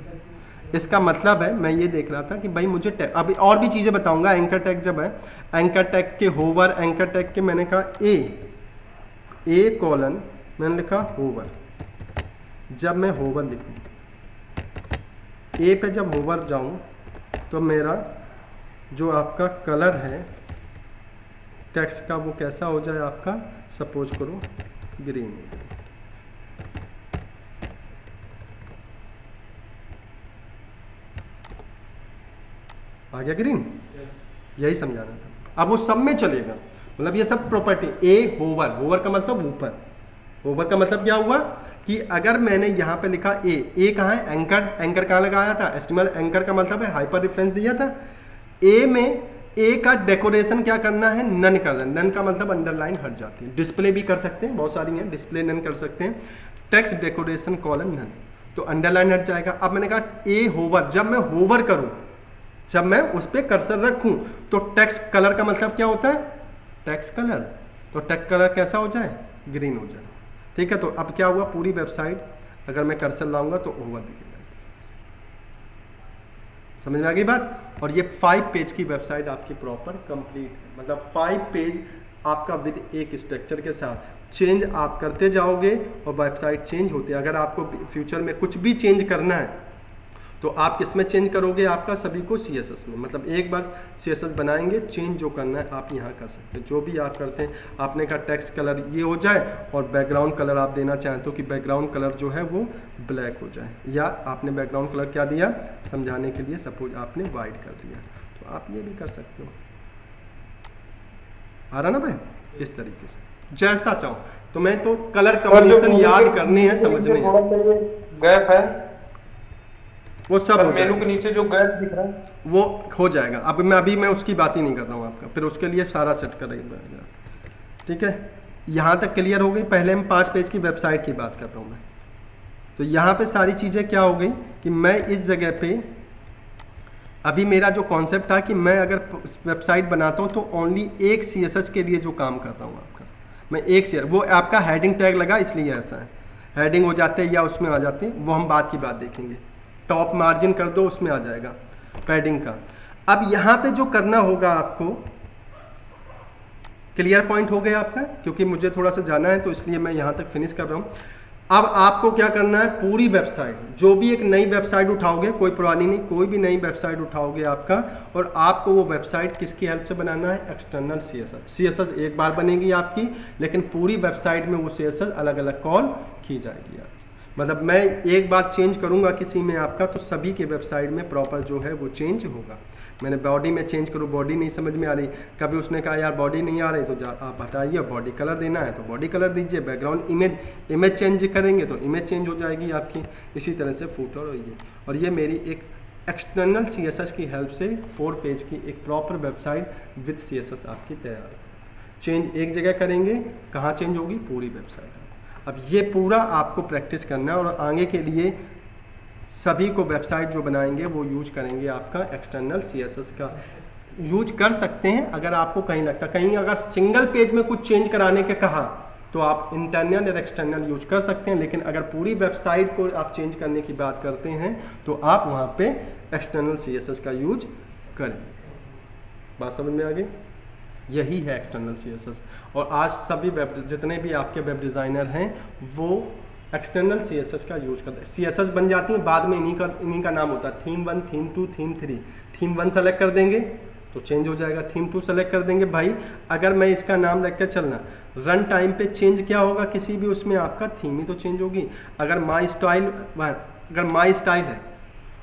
इसका मतलब है मैं ये देख रहा था कि भाई मुझे टैग, अभी और भी चीज़ें बताऊंगा। एंकर टैग जब है, एंकर टैग के होवर, एंकर टैग के मैंने कहा ए कॉलन, मैंने लिखा होवर। जब मैं होवर लिखूँ, ए पे जब होवर जाऊं तो मेरा जो आपका कलर है टेक्स्ट का वो कैसा हो जाए आपका, सपोज करो ग्रीन। आ गया ग्रीन, यही समझाना था। अब वो सब में चलेगा, मतलब ये सब प्रॉपर्टी। ए होवर, होवर का मतलब ऊपर, होवर का मतलब क्या हुआ कि अगर मैंने यहाँ पे लिखा ए कहाँ है, एंकर, एंकर कहाँ लगाया था, एस्टिमल एंकर का मतलब है हाइपर रेफरेंस दिया था। ए में ए का डेकोरेशन क्या करना है, नन कर देना, नन का मतलब अंडरलाइन हट जाती है। डिस्प्ले भी कर सकते हैं, बहुत सारी हैं, डिस्प्ले नन कर सकते हैं, टेक्स्ट डेकोरेशन कॉलन नन, तो अंडरलाइन हट जाएगा। अब मैंने कहा ए होवर, जब मैं होवर करूं, जब मैं उस पर कर्सर रखूं तो टेक्स्ट कलर का मतलब क्या होता है, टेक्स्ट कलर, तो टेक्स्ट कलर कैसा हो जाए, ग्रीन हो जाए। ठीक है, तो अब क्या हुआ, पूरी वेबसाइट अगर मैं कर्सर लाऊंगा तो ओवर दिखेगा। समझ में आ गई बात। और ये 5 पेज की वेबसाइट आपकी प्रॉपर कंप्लीट है, मतलब 5 पेज आपका विद एक स्ट्रक्चर के साथ चेंज आप करते जाओगे और वेबसाइट चेंज होती है। अगर आपको फ्यूचर में कुछ भी चेंज करना है तो आप किस में चेंज करोगे, आपका सभी को CSS में, मतलब एक बार CSS बनाएंगे, चेंज जो करना है आप यहाँ कर सकते हैं। जो भी आप करते हैं, आपने कहा टेक्स्ट कलर ये हो जाए और बैकग्राउंड कलर आप देना चाहें तो कि बैकग्राउंड कलर जो है वो ब्लैक हो जाए, या आपने बैकग्राउंड कलर क्या दिया समझाने के लिए, सपोज आपने वाइट कर दिया, तो आप ये भी कर सकते हो। आ रहा ना भाई, इस तरीके से जैसा चाहो। तो मैं तो कलर कॉम्बिनेशन याद करने हैं, समझने हैं, गैप है वो सब सर, हो मेनू जाएगा। के नीचे जो गैप दिख रहा है वो हो जाएगा। अब मैं उसकी बात ही नहीं कर रहा हूँ आपका, फिर उसके लिए सारा सेट करेंगे। ठीक है, यहाँ तक क्लियर हो गई। पहले हम 5 पेज की वेबसाइट की बात कर रहा हूँ मैं, तो यहाँ पे सारी चीज़ें क्या हो गई कि मैं इस जगह पे अभी मेरा जो कॉन्सेप्ट था कि मैं अगर वेबसाइट बनाता हूँ तो ओनली एक CSS के लिए जो काम कर रहा हूँ आपका, मैं एक वो आपका हेडिंग टैग लगा इसलिए ऐसा है, हेडिंग हो जाते हैं या उसमें आ जाते हैं, वो हम बात की बात देखेंगे। टॉप मार्जिन कर दो, उसमें आ जाएगा पैडिंग का। अब यहाँ पे जो करना होगा आपको, क्लियर पॉइंट हो गया आपका, क्योंकि मुझे थोड़ा सा जाना है तो इसलिए मैं यहाँ तक फिनिश कर रहा हूँ। अब आपको क्या करना है, पूरी वेबसाइट, जो भी एक नई वेबसाइट उठाओगे, कोई पुरानी नहीं, कोई भी नई वेबसाइट उठाओगे आपका, और आपको वो वेबसाइट किसकी हेल्प से बनाना है, एक्सटर्नल CSS एक बार बनेगी आपकी, लेकिन पूरी वेबसाइट में वो CSS अलग अलग कॉल की जाएगी आपकी। मतलब मैं एक बार चेंज करूंगा किसी में आपका, तो सभी के वेबसाइट में प्रॉपर जो है वो चेंज होगा। मैंने बॉडी में चेंज करूँ, बॉडी नहीं समझ में आ रही, कभी उसने कहा यार बॉडी नहीं आ रही तो आप हटाइए, बॉडी कलर देना है तो बॉडी कलर दीजिए, बैकग्राउंड इमेज चेंज करेंगे तो इमेज चेंज हो जाएगी आपकी। इसी तरह से फुटर और ये मेरी एक एक्सटर्नल CSS की हेल्प से 4 पेज की एक प्रॉपर वेबसाइट विद CSS आपकी तैयार है। चेंज एक जगह करेंगे, कहाँ चेंज होगी, पूरी वेबसाइट। अब ये पूरा आपको प्रैक्टिस करना है, और आगे के लिए सभी को वेबसाइट जो बनाएंगे वो यूज करेंगे आपका एक्सटर्नल CSS का यूज कर सकते हैं। अगर आपको कहीं लगता, कहीं अगर सिंगल पेज में कुछ चेंज कराने के कहा तो आप इंटरनल और एक्सटर्नल यूज कर सकते हैं, लेकिन अगर पूरी वेबसाइट को आप चेंज करने की बात करते हैं तो आप वहाँ पे एक्सटर्नल CSS का यूज करें। बात समझ में आ गई, यही है एक्सटर्नल CSS। और आज सभी जितने भी आपके वेब डिज़ाइनर हैं वो एक्सटर्नल CSS का यूज करते हैं। CSS बन जाती है, बाद में इन्हीं का नाम होता है theme 1, theme 2, theme 3। Theme 1 select कर देंगे तो चेंज हो जाएगा, थीम 2 सेलेक्ट कर देंगे। भाई अगर मैं इसका नाम रख के चलना, रन टाइम पे चेंज क्या होगा, किसी भी उसमें आपका थीम ही तो चेंज होगी। अगर माई स्टाइल है,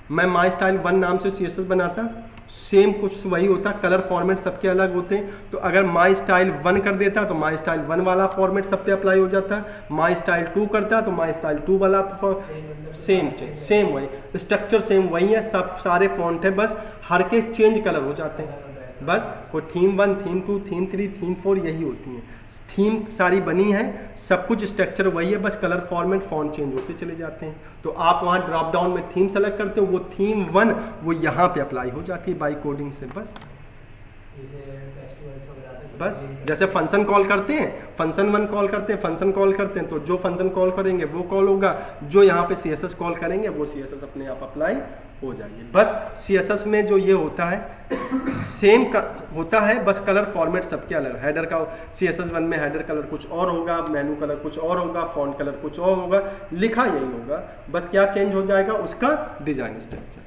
मैं माई स्टाइल 1 नाम से CSS बनाता, सेम कुछ वही होता, कलर फॉर्मेट सबके अलग होते हैं। तो अगर माई स्टाइल 1 कर देता तो माई स्टाइल 1 वाला फॉर्मेट सब पे अप्लाई हो जाता, माई स्टाइल 2 करता तो माई स्टाइल 2 वाला सेम वही स्ट्रक्चर, सेम वही है, सब सारे फॉन्ट है, बस हर के चेंज कलर हो जाते हैं। बस कोई थीम 1, थीम 2, थीम 3, थीम 4 यही होती हैं। थीम सारी बनी है, सब कुछ स्ट्रक्चर वही है, बस कलर फॉर्मेट फॉन्ट चेंज होते चले जाते हैं। तो आप वहाँ ड्रॉप डाउन में थीम सेलेक्ट करते हो, वो थीम 1 वो यहाँ पे अप्लाई हो जाती है बाई कोडिंग से। बस जैसे फंक्शन कॉल करते हैं, फंक्शन 1 कॉल करते हैं, फंक्शन कॉल करते हैं, तो जो फंक्शन कॉल करेंगे वो कॉल होगा, जो यहाँ पे CSS कॉल करेंगे वो CSS अपने आप अप्लाई हो जाएगी। बस CSS में जो ये होता है सेम का होता है, बस कलर फॉर्मेट सबके अलग। हेडर का CSS 1 में हेडर कलर कुछ और होगा, मेनू कलर कुछ और होगा, फॉन्ट कलर कुछ और होगा, लिखा यही होगा, बस क्या चेंज हो जाएगा, उसका डिजाइन स्ट्रक्चर।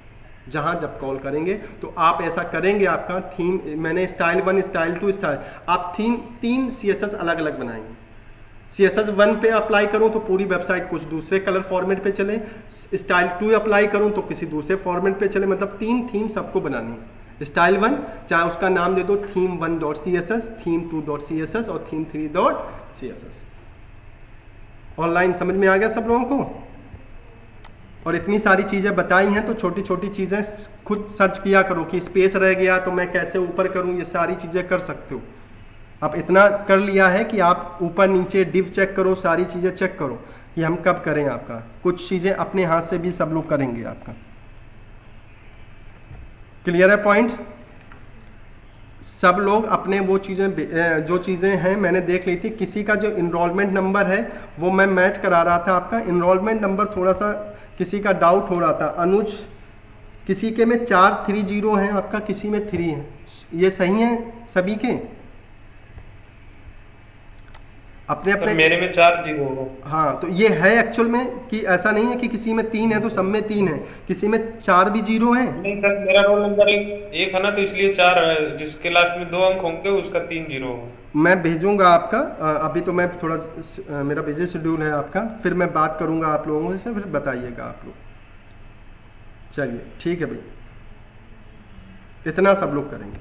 जहाँ जब कॉल करेंगे तो आप ऐसा करेंगे, आपका थीम मैंने स्टाइल 1, स्टाइल 2, स्टाइल, आप 3 CSS अलग अलग बनाएंगे। CSS 1 पे अप्लाई करूं तो पूरी वेबसाइट कुछ दूसरे कलर फॉर्मेट पे चले, स्टाइल 2 अप्लाई करूं तो किसी दूसरे फॉर्मेट पे चले, मतलब 3 थीम सबको बनानी है। स्टाइल 1 चाहे उसका नाम दे दो थीम 1.css, थीम 2.css और थीम 3.css। ऑनलाइन समझ में आ गया सब लोगों को? और इतनी सारी चीज़ें बताई हैं तो छोटी छोटी चीज़ें खुद सर्च किया करो कि स्पेस रह गया तो मैं कैसे ऊपर करूं, ये सारी चीज़ें कर सकते हो। अब इतना कर लिया है कि आप ऊपर नीचे डिव चेक करो, सारी चीज़ें चेक करो कि हम कब करें आपका। कुछ चीज़ें अपने हाथ से भी सब लोग करेंगे आपका। क्लियर है पॉइंट? सब लोग अपने वो चीज़ें जो चीज़ें हैं मैंने देख ली थी। किसी का जो इनरोलमेंट नंबर है वो मैं मैच करा रहा था आपका। इनरोलमेंट नंबर थोड़ा सा किसी का डाउट हो रहा था। अनुज, किसी के में 430 हैं आपका, किसी में 3 है, ये सही है सभी के? अपने अपने मेरे में 4 जीरो हो। हाँ, तो ये है एक्चुअल में कि ऐसा नहीं है कि किसी में 3 है तो सब में 3 है, किसी में 4 भी 0 हैं। नहीं सर, मेरा रोल नंबर एक है ना, तो इसलिए 4 है, जिसके लास्ट में 2 अंक होंगे उसका 3 जीरो होगा। मैं भेजूंगा आपका। अभी तो मैं थोड़ा मेरा बिजी शेड्यूल है आपका, फिर मैं बात करूंगा आप लोगों से, फिर बताइएगा आप लोग। चलिए ठीक है भाई, इतना सब लोग करेंगे।